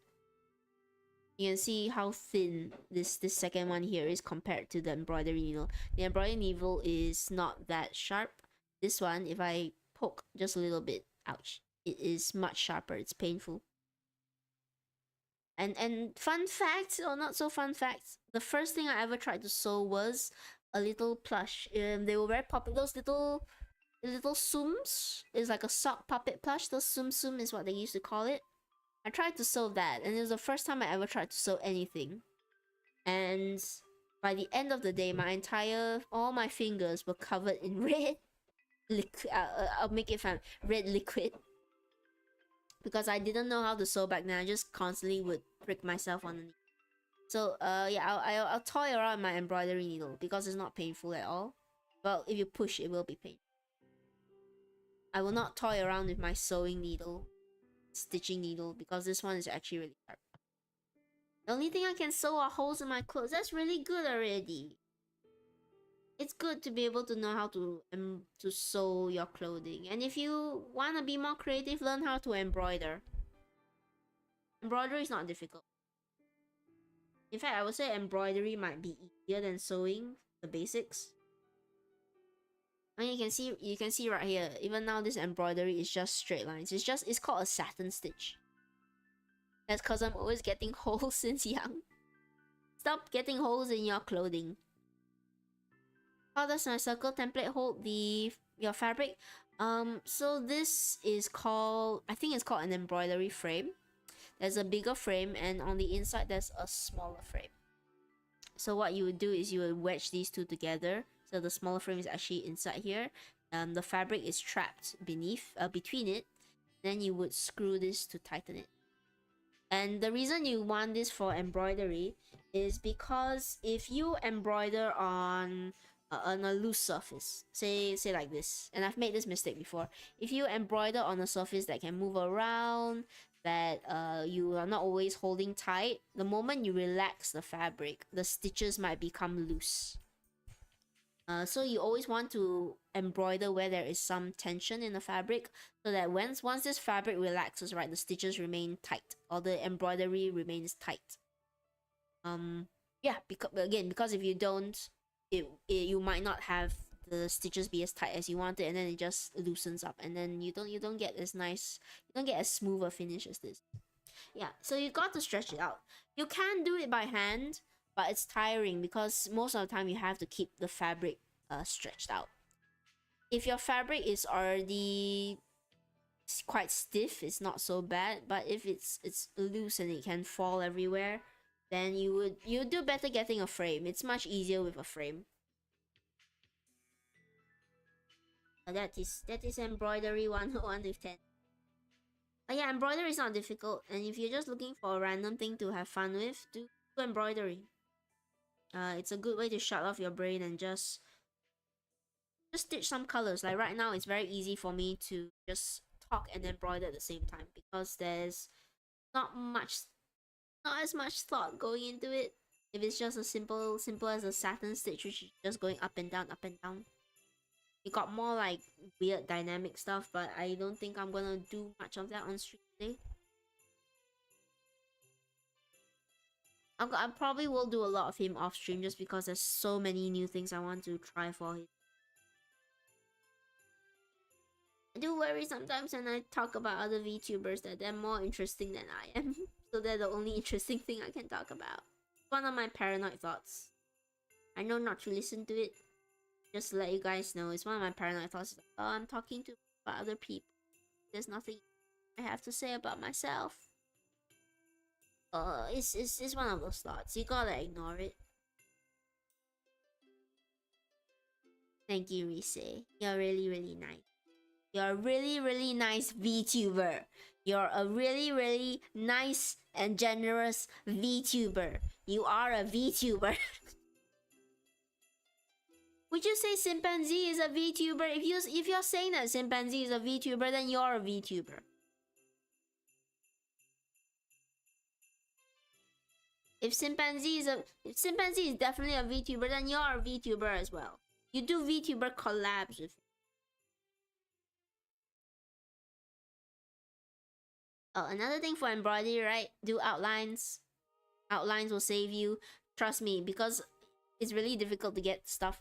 You can see how thin this second one here is compared to the embroidery needle. The embroidery needle is not that sharp. This one, if I poke just a little bit, ouch, it is much sharper. It's painful. And fun facts, or not so fun facts, the first thing I ever tried to sew was a little plush. They were very popular. Those little sums is like a sock puppet plush. Those sum is what they used to call it. I tried to sew that, and it was the first time I ever tried to sew anything. And by the end of the day, all my fingers were covered in red. liquid. I'll make it from red liquid. Because I didn't know how to sew back then. I just constantly would prick myself on the needle. So yeah, I'll toy around my embroidery needle because it's not painful at all. Well, if you push, it will be painful. I will not toy around with my sewing needle, stitching needle, because this one is actually really sharp. The only thing I can sew are holes in my clothes. That's really good already. It's good to be able to know how to sew your clothing. And if you want to be more creative, learn how to embroider. Embroidery is not difficult. In fact, I would say embroidery might be easier than sewing, the basics. And you can see right here, even now this embroidery is just straight lines. It's called a satin stitch. That's because I'm always getting holes since young. Stop getting holes in your clothing. How does my circle template hold your fabric? So this is called, I think it's called an embroidery frame. There's a bigger frame, and on the inside there's a smaller frame. So what you would do is you would wedge these two together. So the smaller frame is actually inside here. The fabric is trapped between it. Then you would screw this to tighten it. And the reason you want this for embroidery is because if you embroider on a loose surface, say like this, and I've made this mistake before. If you embroider on a surface that can move around, that you are not always holding tight, the moment you relax the fabric, the stitches might become loose. So you always want to embroider where there is some tension in the fabric, so that once this fabric relaxes, right, the stitches remain tight, or the embroidery remains tight. Yeah, because if you don't, you might not have the stitches be as tight as you want it, and then it just loosens up, and then you don't get as nice, you don't get as smooth a finish as this. Yeah, so you got to stretch it out. You can do it by hand, but it's tiring because most of the time you have to keep the fabric stretched out. If your fabric is already quite stiff, it's not so bad, but if it's loose and it can fall everywhere, then you do better getting a frame. It's much easier with a frame. That is embroidery 101 with 10. Yeah, embroidery is not difficult, and if you're just looking for a random thing to have fun with, do embroidery. It's a good way to shut off your brain and just stitch some colors. Like right now, it's very easy for me to just talk and embroider at the same time because there's not as much thought going into it. If it's just as simple as a satin stitch, which is just going up and down, up and down. It got more like weird dynamic stuff, but I don't think I'm gonna do much of that on stream today. I probably will do a lot of him off stream just because there's so many new things I want to try for him. I do worry sometimes when I talk about other VTubers that they're more interesting than I am. So they're the only interesting thing I can talk about. One of my paranoid thoughts. I know not to listen to it. Just to let you guys know, it's one of my paranoid thoughts. Oh, I'm talking to about other people. There's nothing I have to say about myself. It's one of those thoughts. You gotta ignore it. Thank you, Rise. You're really, really nice. You're a really, really nice VTuber. You're a really, really nice and generous VTuber. You are a VTuber. Would you say Chimpanzee is a VTuber? If you're saying that Chimpanzee is a VTuber, then you're a VTuber. If Chimpanzee is definitely a VTuber, then you're a VTuber as well. You do VTuber collabs with. Oh, another thing for embroidery, right? Do outlines. Outlines will save you. Trust me, because it's really difficult to get stuff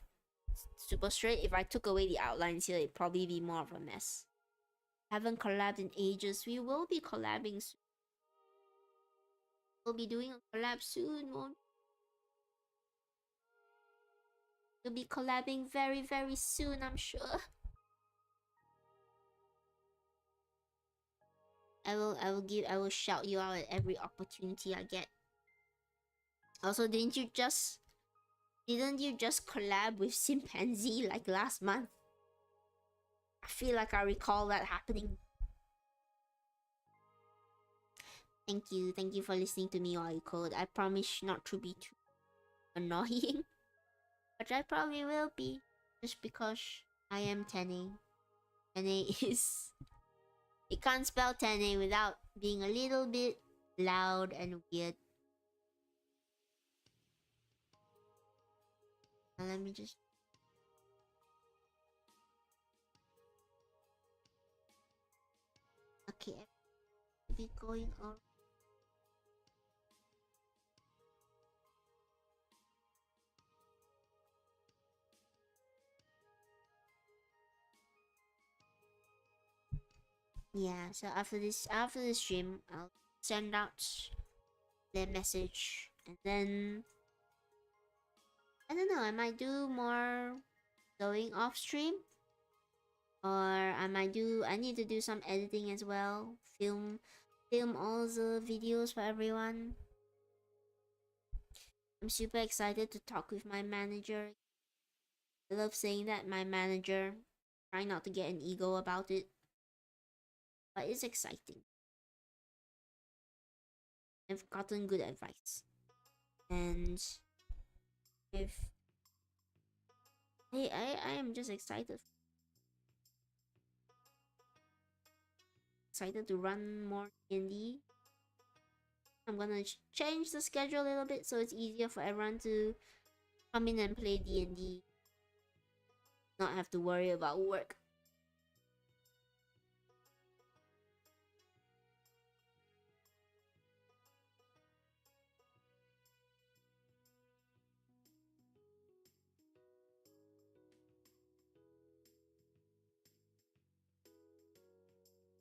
super straight. If I took away the outlines here, it'd probably be more of a mess. Haven't collabed in ages. We will be collabing soon. We'll be doing a collab soon, won't we? We'll be collabing very, very soon, I'm sure. I will shout you out at every opportunity I get. Also, didn't you just collab with Chimpanzee like last month? I feel like I recall that happening. Thank you for listening to me while you code. I promise not to be too annoying, but I probably will be, just because I am 10A. 10A is... You can't spell 10A without being a little bit loud and weird. Now let me just... Okay, be going on. Yeah, so after this stream, I'll send out the message, and then I don't know, I might do more going off stream, or I need to do some editing as well, film all the videos for everyone. I'm super excited to talk with my manager. I love saying that, my manager. Trying not to get an ego about it, but it's exciting. I've gotten good advice, and if I am just excited to run more D&D. I'm gonna change the schedule a little bit so it's easier for everyone to come in and play D&D, not have to worry about work.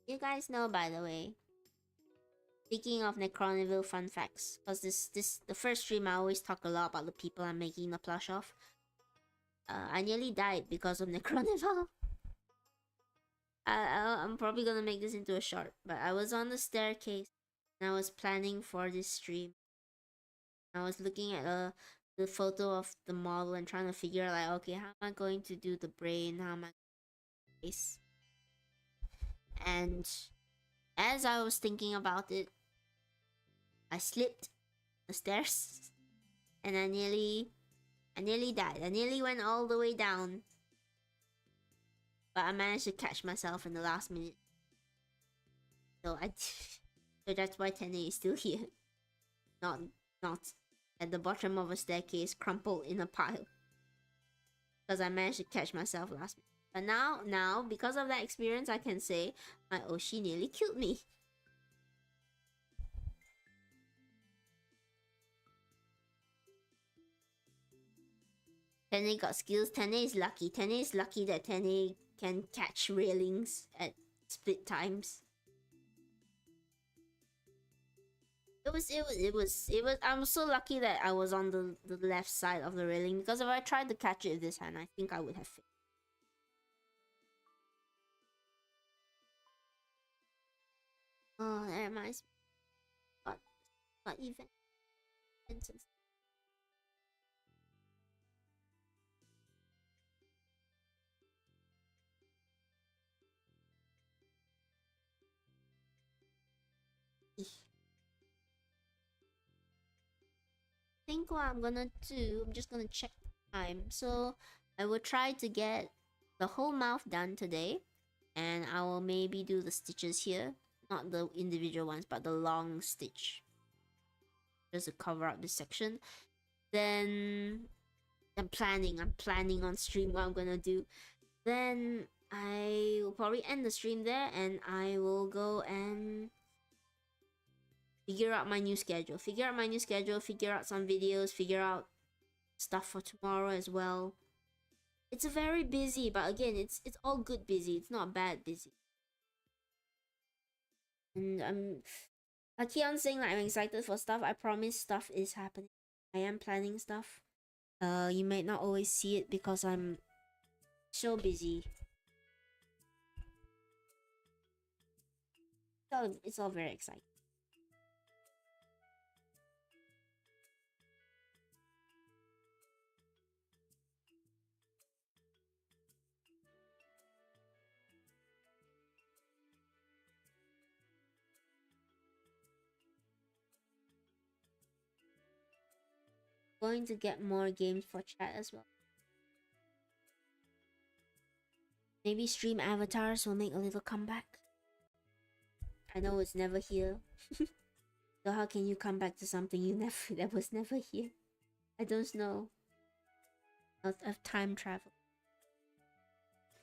You guys know, by the way, speaking of necronival fun facts, because the first stream I always talk a lot about the people I'm making the plush of. I nearly died because of necronival. I'm probably gonna make this into a short, but I was on the staircase and I was planning for this stream. I was looking at the photo of the model and trying to figure out, like, okay, how am I going to do the brain? How am I face? And as I was thinking about it, I slipped the stairs and I nearly died. I nearly went all the way down, but I managed to catch myself in the last minute. So so that's why 10A is still here, not at the bottom of a staircase, crumpled in a pile. Because I managed to catch myself last minute. But now, because of that experience, I can say my Oshi nearly killed me. Tene got skills. Tene is lucky. Tene is lucky that Tene can catch railings at split times. It was. I'm so lucky that I was on the left side of the railing, because if I tried to catch it with this hand, I think I would have failed. Oh, that reminds me. What event? Think what I'm gonna do, I'm just gonna check the time. So I will try to get the whole mouth done today, and I will maybe do the stitches here, not the individual ones, but the long stitch, just to cover up this section. Then I'm planning on stream what I'm gonna do. Then I will probably end the stream there, and I will go and figure out my new schedule. Figure out some videos, figure out stuff for tomorrow as well. It's a very busy, but again, it's all good busy. It's not bad busy. And I keep on saying, like, I'm excited for stuff. I promise stuff is happening. I am planning stuff. You might not always see it because I'm so busy. So it's all very exciting. going to get more games for chat as well. Maybe stream avatars will make a little comeback. I know it's never here. So how can you come back to something you never that was never here? I don't know. I've time traveled.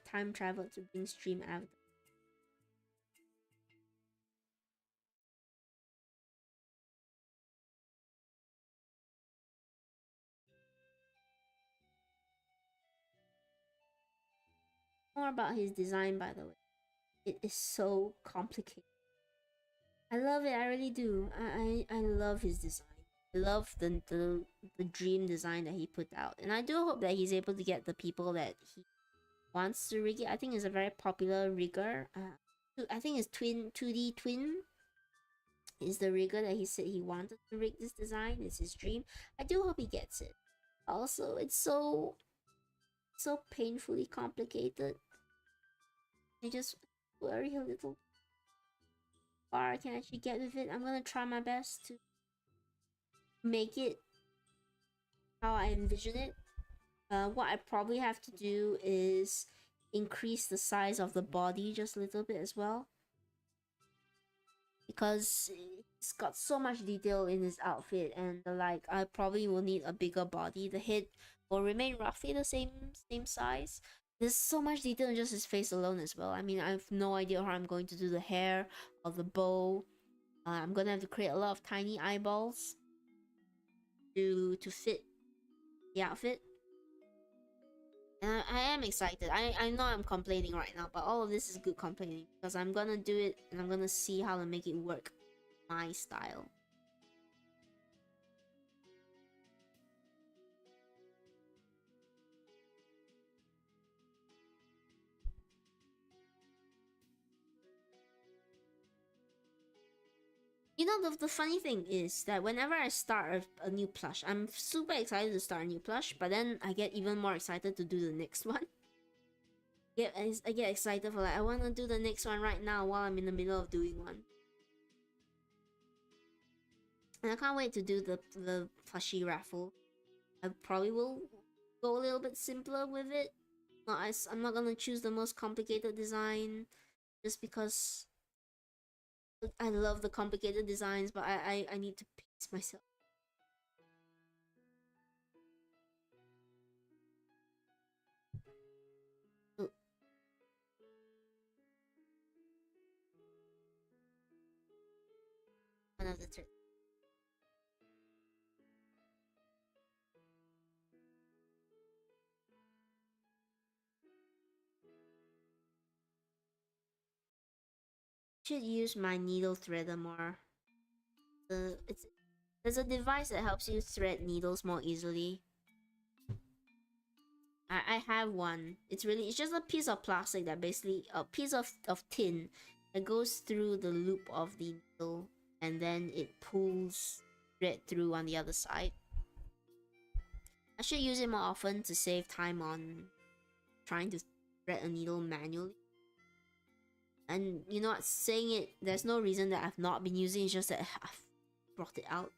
Time traveled to bring stream avatar. More about his design, by the way. It is so complicated. I love it. I really do. I love his design. I love the dream design that he put out, and I do hope that he's able to get the people that he wants to rig it. I think it's a very popular rigger. I think it's 2D Twin is the rigger that he said he wanted to rig this design. It's his dream. I do hope he gets it. Also, it's so painfully complicated. I just worry a little far I can actually get with it. I'm gonna try my best to make it how I envision it. What I probably have to do is increase the size of the body just a little bit as well, because it's got so much detail in his outfit, and like I probably will need a bigger body. The head will remain roughly the same size. There's so much detail in just his face alone as well. I mean, I have no idea how I'm going to do the hair or the bow. I'm gonna have to create a lot of tiny eyeballs to fit the outfit. And I am excited. I know I'm complaining right now, but all of this is good complaining, because I'm gonna do it and I'm gonna see how to make it work my style. You know, the funny thing is that whenever I start a new plush, I'm super excited to start a new plush, but then I get even more excited to do the next one. I get excited for, like, I want to do the next one right now while I'm in the middle of doing one. And I can't wait to do the plushie raffle. I probably will go a little bit simpler with it. I'm not gonna choose the most complicated design just because I love the complicated designs, but I need to pace myself. Oh. One of the turn. Should use my needle threader more. There's a device that helps you thread needles more easily. I have one. It's just a piece of plastic that basically a piece of tin that goes through the loop of the needle, and then it pulls thread through on the other side. I should use it more often to save time on trying to thread a needle manually. And you know what, saying it, there's no reason that I've not been using it, it's just that I've brought it out.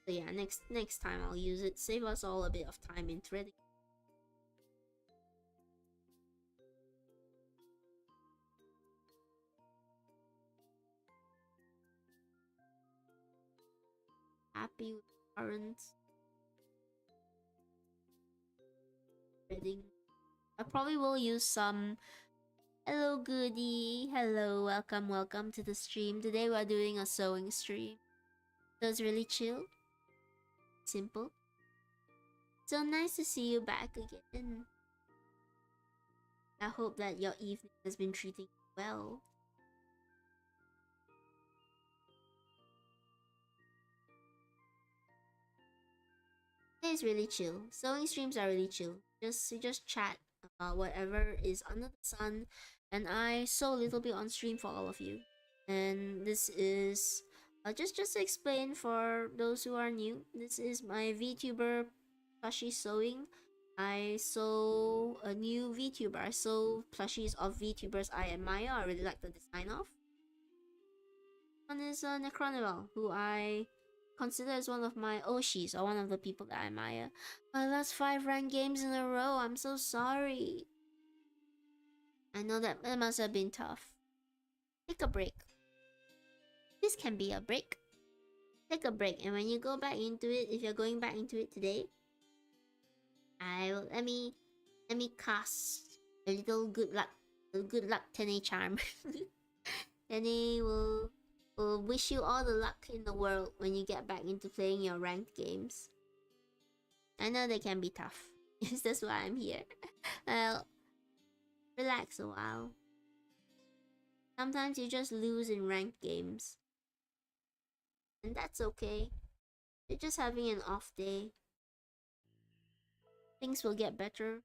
So yeah, next time I'll use it. Save us all a bit of time in threading. Happy with current threading. I probably will use some. Hello goodie. Hello, welcome to the stream. Today we're doing a sewing stream. So it's really chill. Simple. So nice to see you back again. I hope that your evening has been treating you well. It's really chill. Sewing streams are really chill. We just chat about whatever is under the sun, and I sew a little bit on stream for all of you. And this is just to explain for those who are new. This is my Vtuber plushie sewing. I sew a new Vtuber. I sew plushies of Vtubers I admire. I really like the design of. One is necronival, who I consider as one of my Oshis or one of the people that I admire. I lost 5 ranked games in a row. I'm so sorry. I know that must have been tough. Take a break. This can be a break. Take a break, and when you go back into it, if you're going back into it today, I will let me cast a little good luck 10A charm. 10A will wish you all the luck in the world when you get back into playing your ranked games. I know they can be tough. Yes, that's why I'm here. Well, relax a while. Sometimes you just lose in ranked games. And that's okay. You're just having an off day. Things will get better.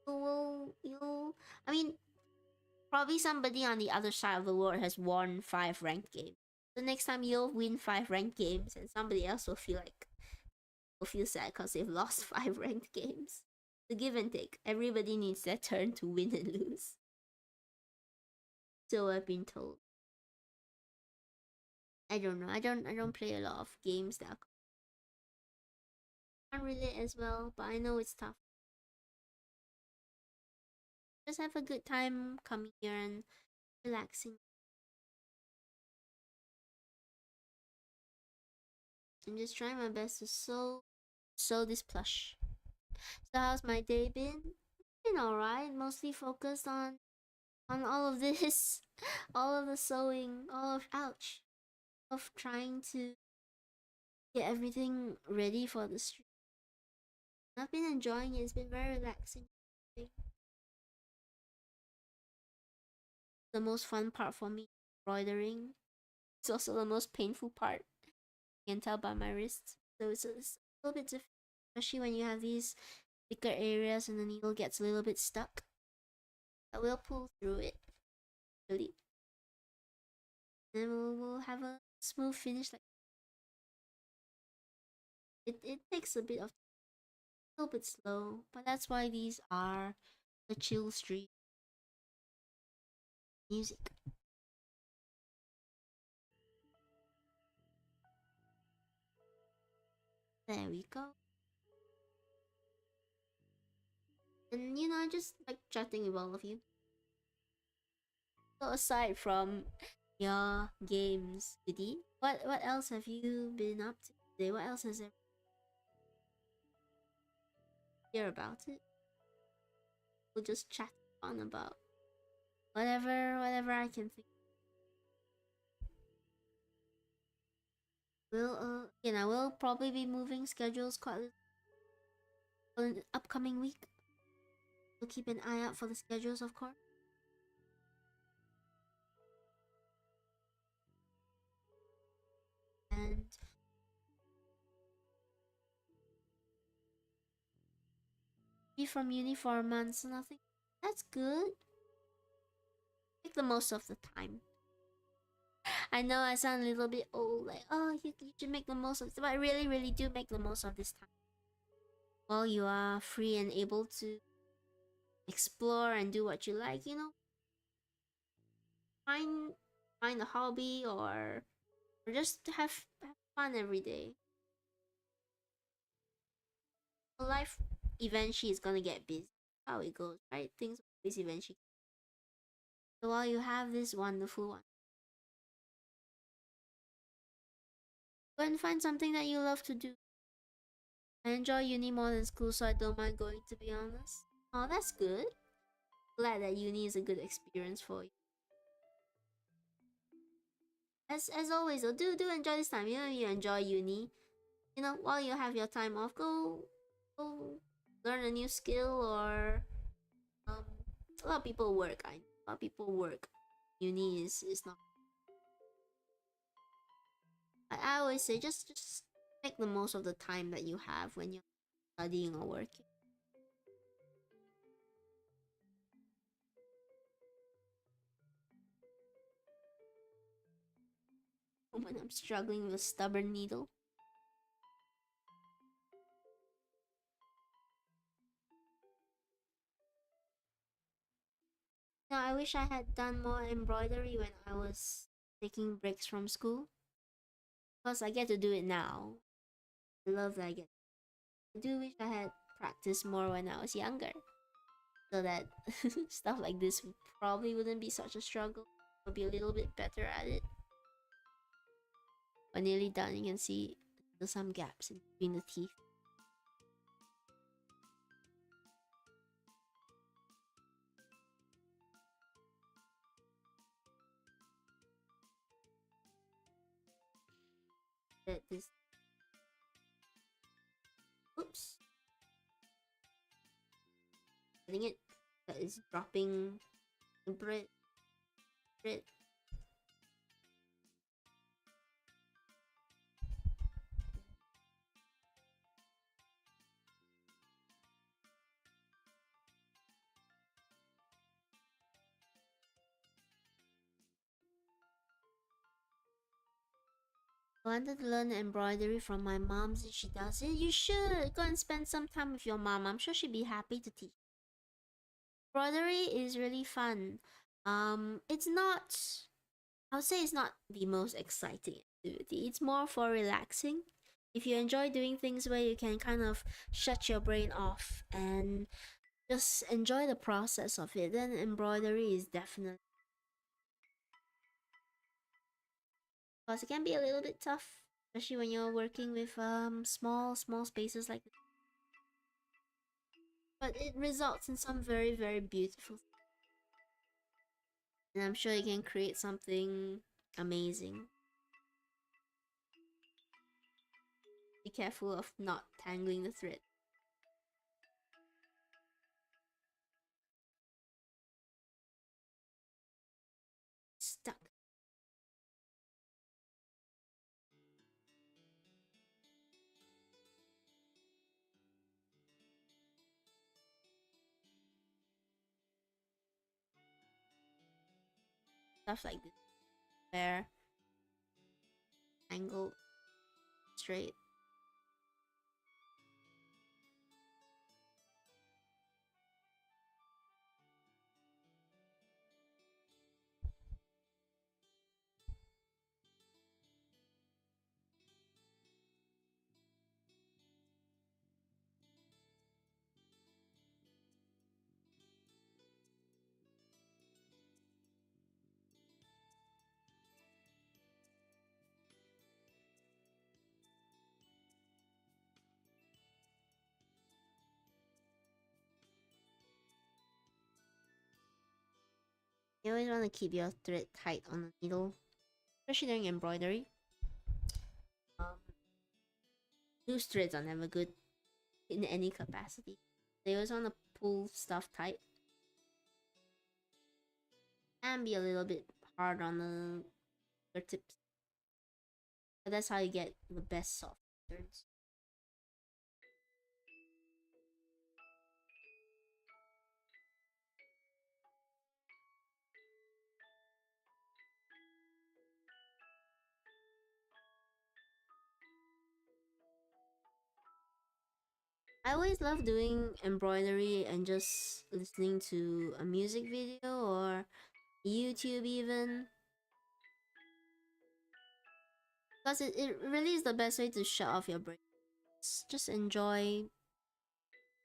I mean, probably somebody on the other side of the world has won 5 ranked games. The next time you'll win 5 ranked games, and somebody else will feel sad because they've lost 5 ranked games. The give and take. Everybody needs their turn to win and lose. So I've been told. I don't know. I don't play a lot of games that I can't relate as well, but I know it's tough. Just have a good time coming here and relaxing. I'm just trying my best to sew this plush. So how's my day been? Been alright. Mostly focused on all of this, all of the sewing, all of ouch, of trying to get everything ready for the stream. I've been enjoying it. It's been very relaxing. The most fun part for me, embroidering. It's also the most painful part. You can tell by my wrists. So it's a little bit different, especially when you have these thicker areas and the needle gets a little bit stuck. I will pull through it, really. Then we'll have a smooth finish. Like it takes a little bit slow, but that's why these are the chill stream music. There we go. And just like chatting with all of you. So aside from your games, Goody, what else have you been up to today? What else has there hear about it? We'll just chat on about whatever I can think. We'll probably be moving schedules quite a in the upcoming week. We'll keep an eye out for the schedules, of course. And be from uni for a month, so nothing. That's good. Make the most of the time. I know I sound a little bit old, like, oh, you should make the most of it, but I really do make the most of this time. While you are free and able to explore and do what you like, find a hobby or just have fun every day. Life eventually is gonna get busy. How it goes, right? Things always eventually. So while you have this wonderful one, go and find something that you love to do. I enjoy uni more than school, so I don't mind going, to be honest. Oh, that's good. Glad that uni is a good experience for you. As always, though, do enjoy this time. You enjoy uni. While you have your time off, go learn a new skill or a lot of people work. A lot of people work. Uni is not. I always say just make the most of the time that you have when you're studying or working. When I'm struggling with a stubborn needle. Now I wish I had done more embroidery when I was taking breaks from school. Plus, I get to do it now. I love that I get. I do wish I had practiced more when I was younger, so that stuff like this probably wouldn't be such a struggle. I'll be a little bit better at it. We're nearly done. You can see there's some gaps in between the teeth. That this. Oops. Getting it. That is dropping the bread. I wanted to learn embroidery from my mom since she does it. You should go and spend some time with your mom. I'm sure she'd be happy to teach. Embroidery is really fun. It's not. I would say it's not the most exciting activity. It's more for relaxing. If you enjoy doing things where you can kind of shut your brain off and just enjoy the process of it, then embroidery is definitely, because it can be a little bit tough, especially when you're working with small spaces like this. But it results in some very beautiful things. And I'm sure you can create something amazing. Be careful of not tangling the thread. Stuck. Stuff like this. Where angle straight. You always want to keep your thread tight on the needle, especially during embroidery. Um, Loose threads are never good in any capacity. They always want to pull stuff tight and be a little bit hard on the tips. But that's how you get the best soft patterns. I always love doing embroidery and just listening to a music video or YouTube even. Because it really is the best way to shut off your brain. Just enjoy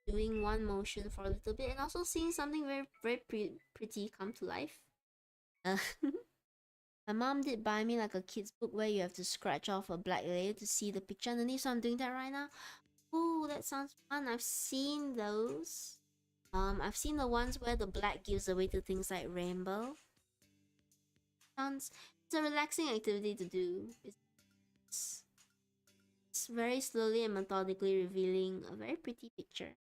doing one motion for a little bit and also seeing something pretty come to life. Uh, my mom did buy me like a kid's book where you have to scratch off a black layer to see the picture underneath, so I'm doing that right now. Ooh, that sounds fun. I've seen those. I've seen the ones where the black gives away to things like rainbow. It's a relaxing activity to do. It's very slowly and methodically revealing a very pretty picture.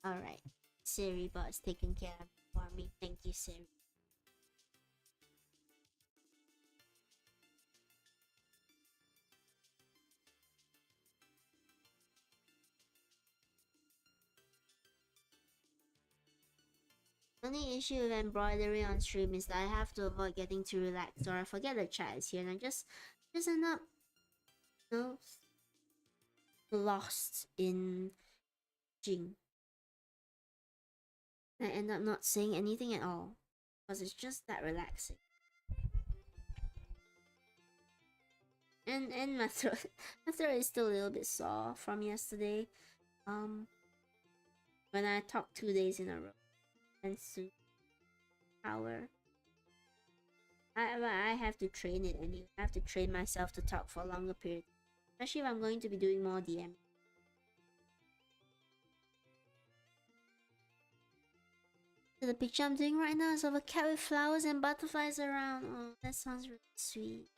Alright. Siri bot's taking care of it for me. Thank you, Siri. Only issue with embroidery on stream is that I have to avoid getting too relaxed, or I forget the chat is here and I just end up, you know, lost in Jing. I end up not saying anything at all because it's just that relaxing. And my throat, my throat is still a little bit sore from yesterday. When I talked 2 days in a row and soon power. I have to train it anyway. I have to train myself to talk for a longer period, especially if I'm going to be doing more DM. So the picture I'm doing right now is of a cat with flowers and butterflies around. Oh, that sounds really sweet.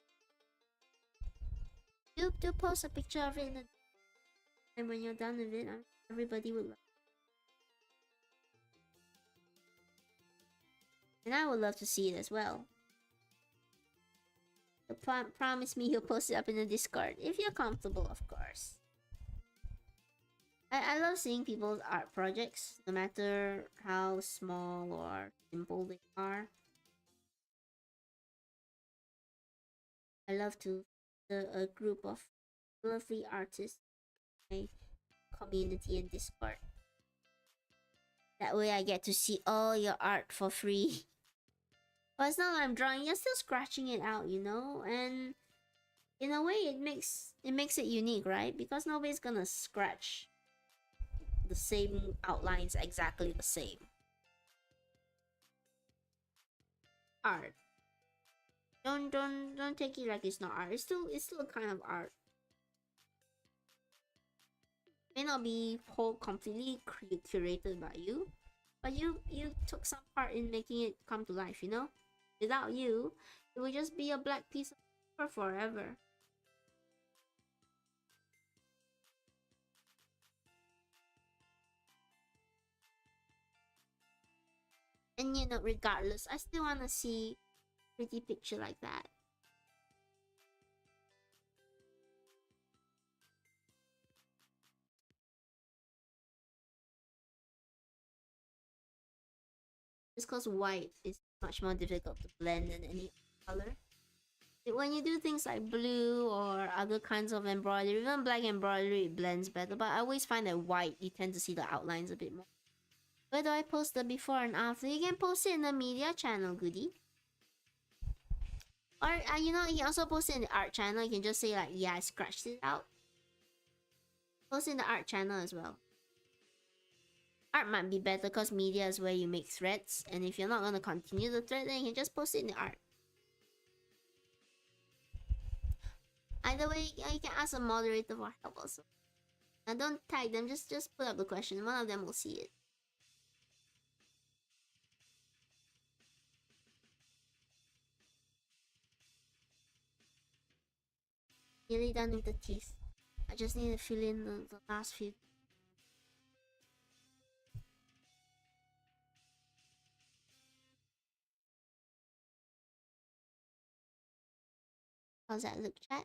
Do post a picture of it in the, and when you're done with it, everybody would love. And I would love to see it as well. So promise me you'll post it up in the Discord if you're comfortable, of course. I love seeing people's art projects, no matter how small or simple they are. I love to a group of lovely artists in my community in Discord. That way I get to see all your art for free. But it's not like I'm drawing, you're still scratching it out, you know? And in a way it makes it unique, right? Because nobody's gonna scratch the same outlines exactly the same. Art. Don't take it like it's not art. It's still a kind of art. May not be whole completely curated by you, but you took some part in making it come to life, you know? Without you, it would just be a black piece of paper forever. And you know, regardless, I still wanna see a pretty picture like that. Just cause white is much more difficult to blend than any color. When you do things like blue or other kinds of embroidery, even black embroidery, it blends better. But I always find that white, you tend to see the outlines a bit more. Where do I post the before and after? You can post it in the media channel, goodie. Or, you know, you can also post it in the art channel. You can just say like, yeah, I scratched it out. Post it in the art channel as well. Art might be better because media is where you make threads. And if you're not going to continue the thread, then you can just post it in the art. Either way, you can ask a moderator for help also. Now don't tag them, just put up the question. One of them will see it. Nearly done with the teeth. I just need to fill in the last few. How's that look, chat?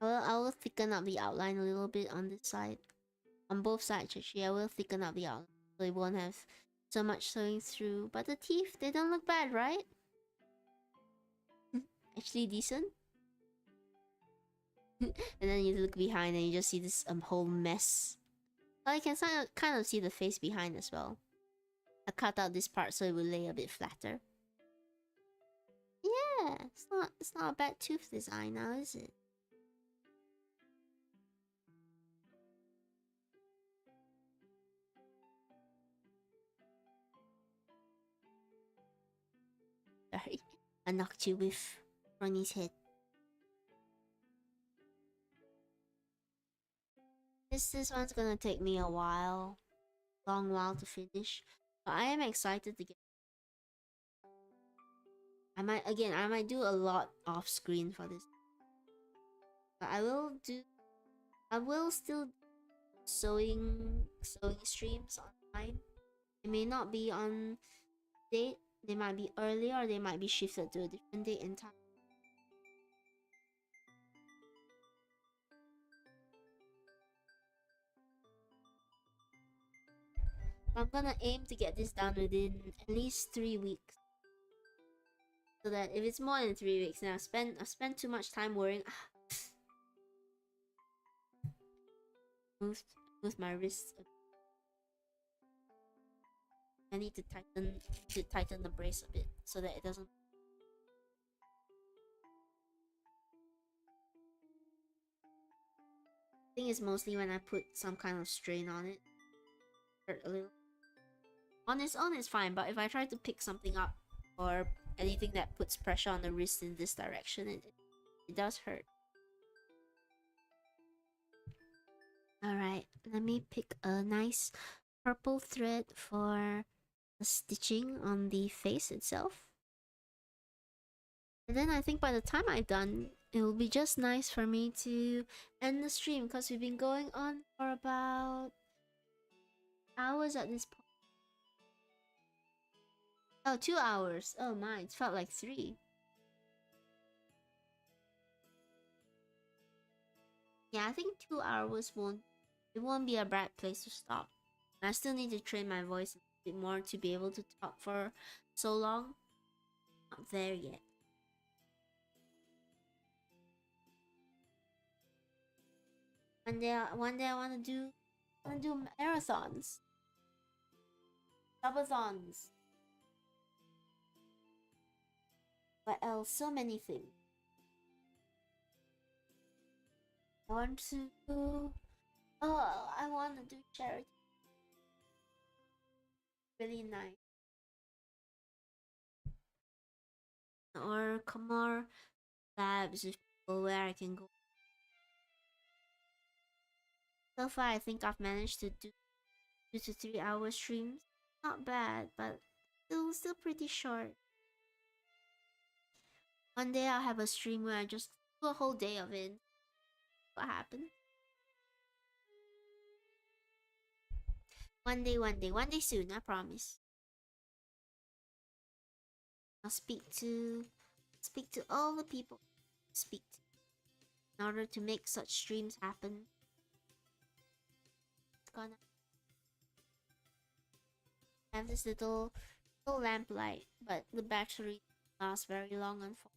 I will thicken up the outline a little bit on this side. On both sides, actually, I will thicken up the outline so it won't have so much showing through. But the teeth, they don't look bad, right? Actually decent. And then you look behind and you just see this whole mess. Well, you can kind of see the face behind as well. I cut out this part so it will lay a bit flatter. Yeah, it's not a bad tooth design now, is it? Sorry, I knocked you with Ronnie's head. This one's gonna take me a while, long while to finish, but I am excited to get. I might do a lot off screen for this, but I will still sewing streams online. It may not be on date. They might be early or they might be shifted to a different date and time. I'm gonna aim to get this done within at least 3 weeks. So that if it's more than 3 weeks, then I've spent too much time worrying. Moved my wrists. I need to tighten the brace a bit so that it doesn't. I think it's mostly when I put some kind of strain on it. Hurt a little. On its own, it's fine, but if I try to pick something up or anything that puts pressure on the wrist in this direction, it does hurt. Alright, let me pick a nice purple thread for the stitching on the face itself. And then I think by the time I'm done, it will be just nice for me to end the stream because we've been going on for about hours at this point. Oh, 2 hours. Oh my, it felt like 3. Yeah, I think 2 hours won't be a bad place to stop. I still need to train my voice a bit more to be able to talk for so long. Not there yet. One day I want to do marathons, subathons. What else? So many things. I want to do. Oh, I want to do charity. Really nice. Or come more labs with people where I can go. So far, I think I've managed to do 2 to 3 hour streams. Not bad, but still pretty short. One day I'll have a stream where I just do a whole day of it. What happened? One day soon, I promise. I'll speak to all the people I speak to in order to make such streams happen. It's gonna have this little lamp light, but the battery lasts very long, unfortunately.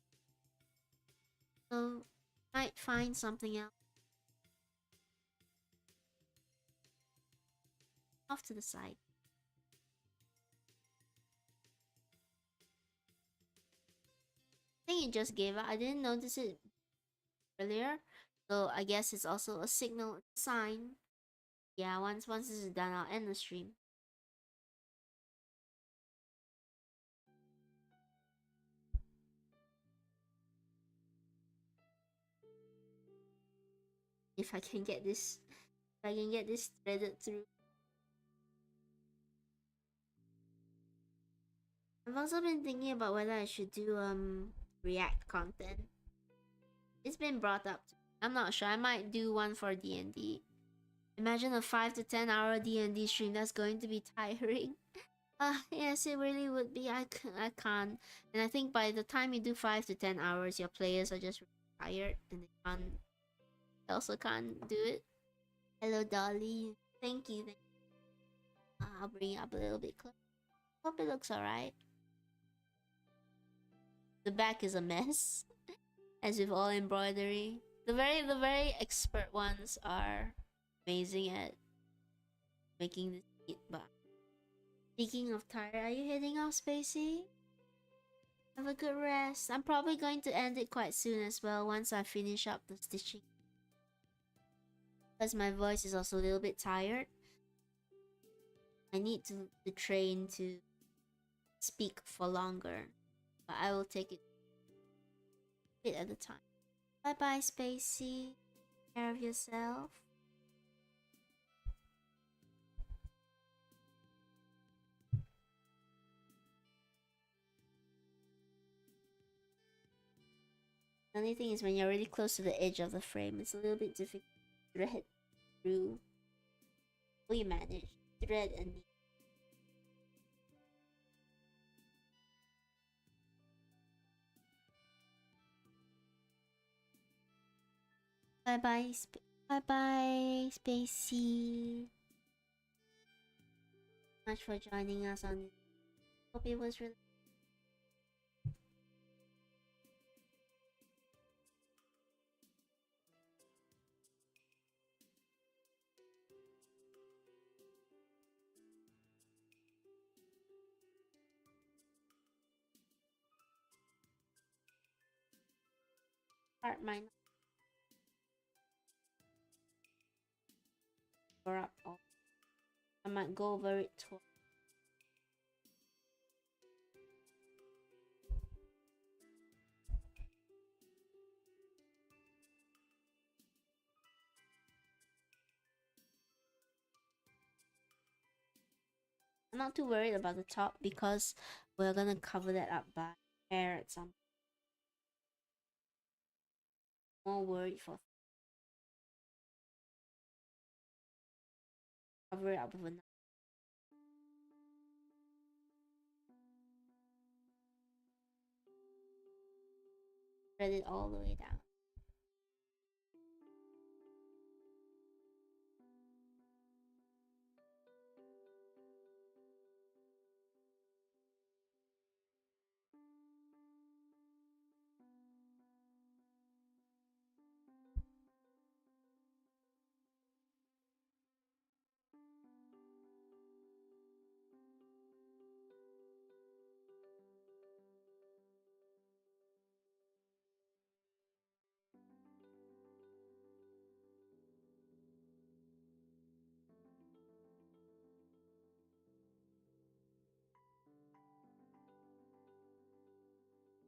So might find something else off to the side. I think it just gave up. I didn't notice it earlier, so I guess it's also a signal, a sign. Yeah, once this is done, I'll end the stream. If I can get this, threaded through. I've also been thinking about whether I should do React content. It's been brought up. I'm not sure. I might do one for D&D. Imagine a 5 to 10 hour D&D stream. That's going to be tiring. Yes, it really would be. I can't. And I think by the time you do 5 to 10 hours, your players are just tired and they also can't do it. Hello, Dolly. Thank you. I'll bring it up a little bit closer. Hope it looks alright. The back is a mess, as with all embroidery. The very expert ones are amazing at making this neat back. Speaking of tired, are you heading off, Spacey? Have a good rest. I'm probably going to end it quite soon as well once I finish up the stitching. Because my voice is also a little bit tired. I need to train to speak for longer. But I will take it a bit at a time. Bye bye, Spacey. Take care of yourself. The only thing is when you're really close to the edge of the frame, it's a little bit difficult to thread through. We manage. Thread and needle. Bye bye, Spacey. much for joining us on this. Hope it was really. Part might not cover up all. I might go over it twice. I'm not too worried about the top because we're gonna cover that up by hair at some. More worried for cover it up with a knife. Thread it all the way down.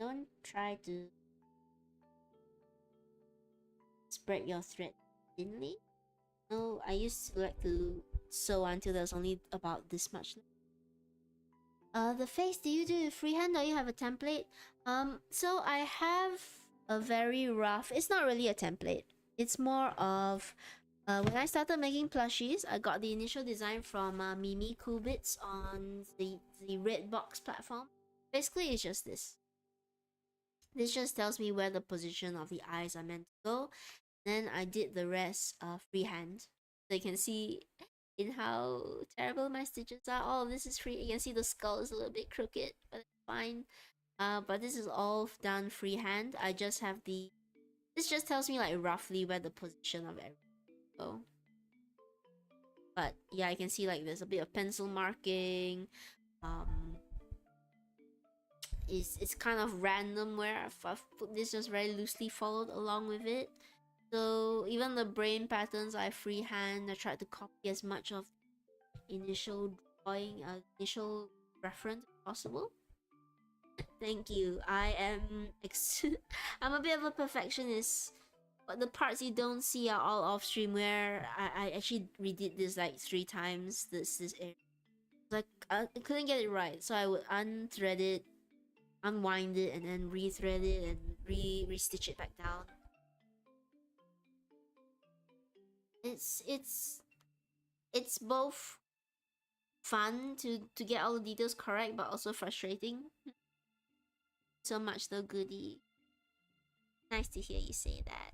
Don't try to spread your thread thinly. No, I used to like to sew until there's only about this much. The face, do you do freehand or you have a template? So I have a very rough. It's not really a template. It's more of when I started making plushies, I got the initial design from Mimi Kubits on the Redbox platform. Basically, it's just this. This just tells me where the position of the eyes are meant to go. Then I did the rest freehand. So you can see in how terrible my stitches are. All of this is free. You can see the skull is a little bit crooked, but it's fine. But this is all done freehand. I just have the. This just tells me like roughly where the position of everything go. But yeah, I can see like there's a bit of pencil marking. It's kind of random where I've put this just very loosely followed along with it. So even the brain patterns I freehand. I tried to copy as much of initial drawing, initial reference possible. Thank you. I am I'm a bit of a perfectionist, but the parts you don't see are all off stream. Where I actually redid this like 3 times. This area, like I couldn't get it right, so I would unthread it, unwind it, and then rethread it and re-stitch it back down. It's both fun to get all the details correct, but also frustrating. So much though, goodie. Nice to hear you say that.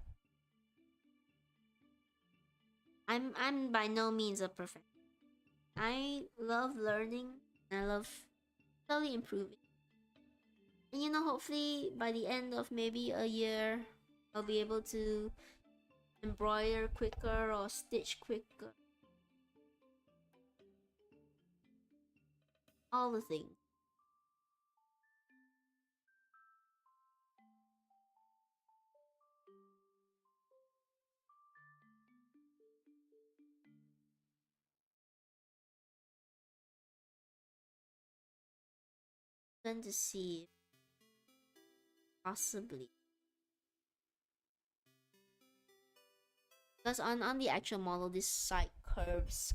I'm by no means a perfect. I love learning and I love slowly improving. And you know, hopefully by the end of maybe a year, I'll be able to embroider quicker or stitch quicker. All the things. Going to see possibly. Because on the actual model, this side curves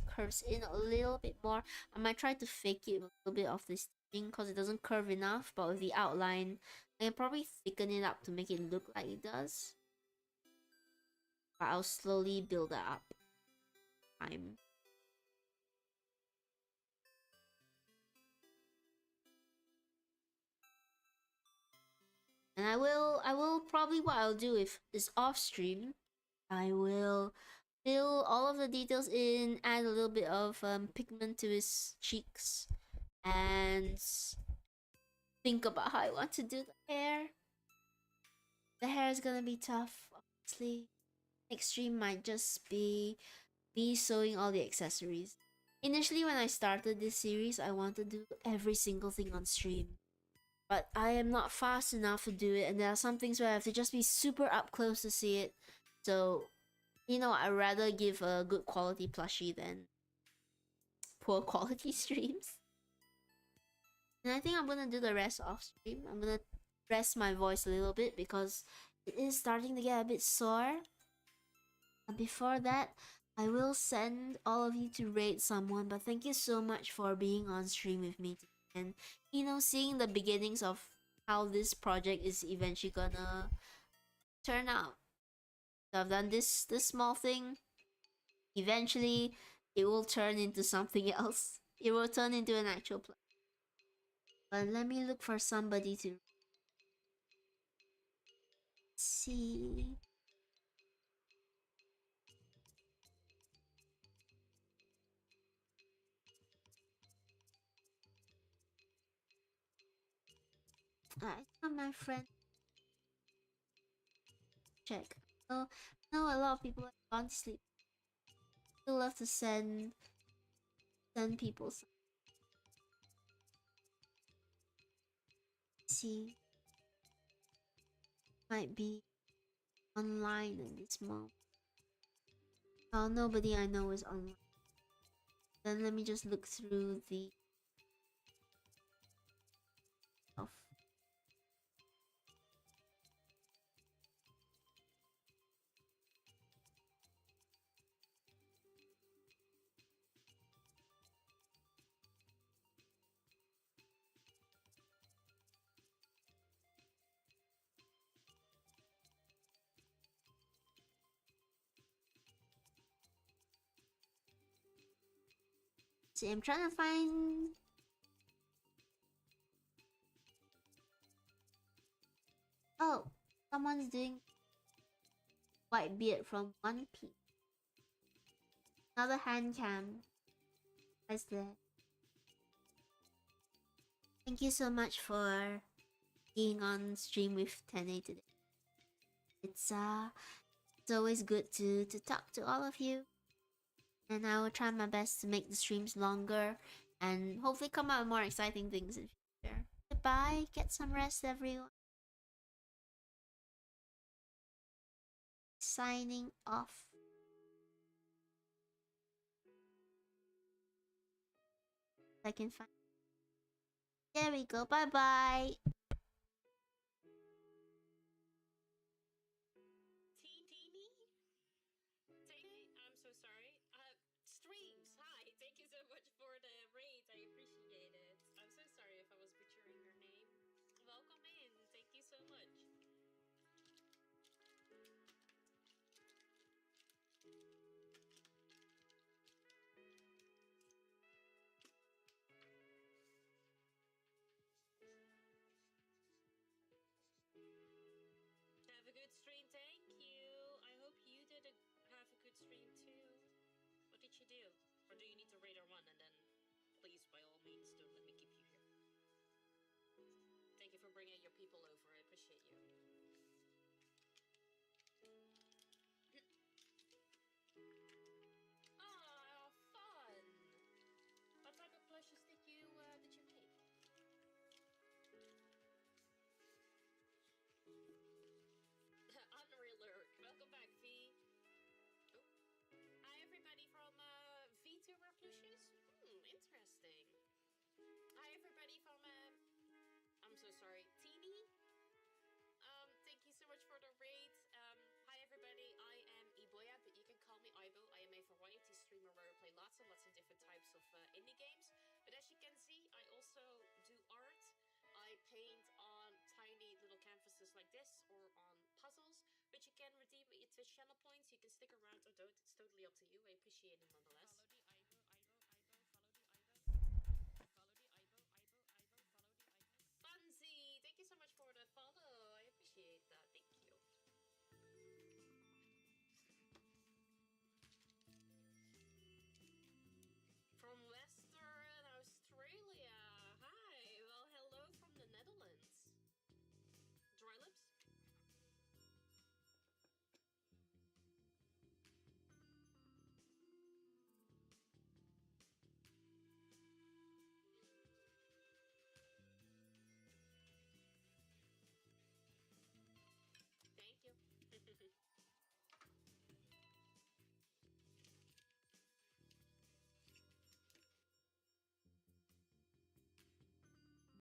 in a little bit more. I might try to fake it with a little bit of this thing because it doesn't curve enough, but with the outline, I can probably thicken it up to make it look like it does. But I'll slowly build that up. And I will probably, what I'll do if it's off stream, I will fill all of the details in, add a little bit of pigment to his cheeks, and think about how I want to do the hair. The hair is gonna be tough, obviously. Extreme might just be me sewing all the accessories. Initially, when I started this series, I wanted to do every single thing on stream. But I am not fast enough to do it, and there are some things where I have to just be super up close to see it. So, I'd rather give a good quality plushie than poor quality streams. And I think I'm gonna do the rest off stream. I'm gonna rest my voice a little bit because it is starting to get a bit sore. And before that, I will send all of you to raid someone, but thank you so much for being on stream with me today. And seeing the beginnings of how this project is eventually gonna turn out. So I've done this small thing. Eventually, it will turn into something else. It will turn into an actual plan. But let me look for somebody to see. It's not my friend. Check. Oh, no, a lot of people have gone to sleep. Still love to send people some. See, might be online in this moment. Oh, nobody I know is online. Then let me just look through the stuff. See, I'm trying to find. Oh, someone's doing white beard from One Piece. Another hand cam. What's that? Thank you so much for being on stream with 10A today. It's always good to talk to all of you, and I will try my best to make the streams longer and hopefully come out with more exciting things in future. Goodbye. Get some rest, everyone. Signing off. I can find. There we go. Bye bye. Vtuber Plushies? Interesting. Hi everybody from I'm so sorry, Teeny. Thank you so much for the raid. Hi everybody, I am Iboya, but you can call me Ibo. I am a variety streamer where I play lots and lots of different types of indie games. But as you can see, I also do art. I paint on tiny little canvases like this or on puzzles, which you can redeem with your Twitch channel points. You can stick around or don't, it's totally up to you. I appreciate it nonetheless.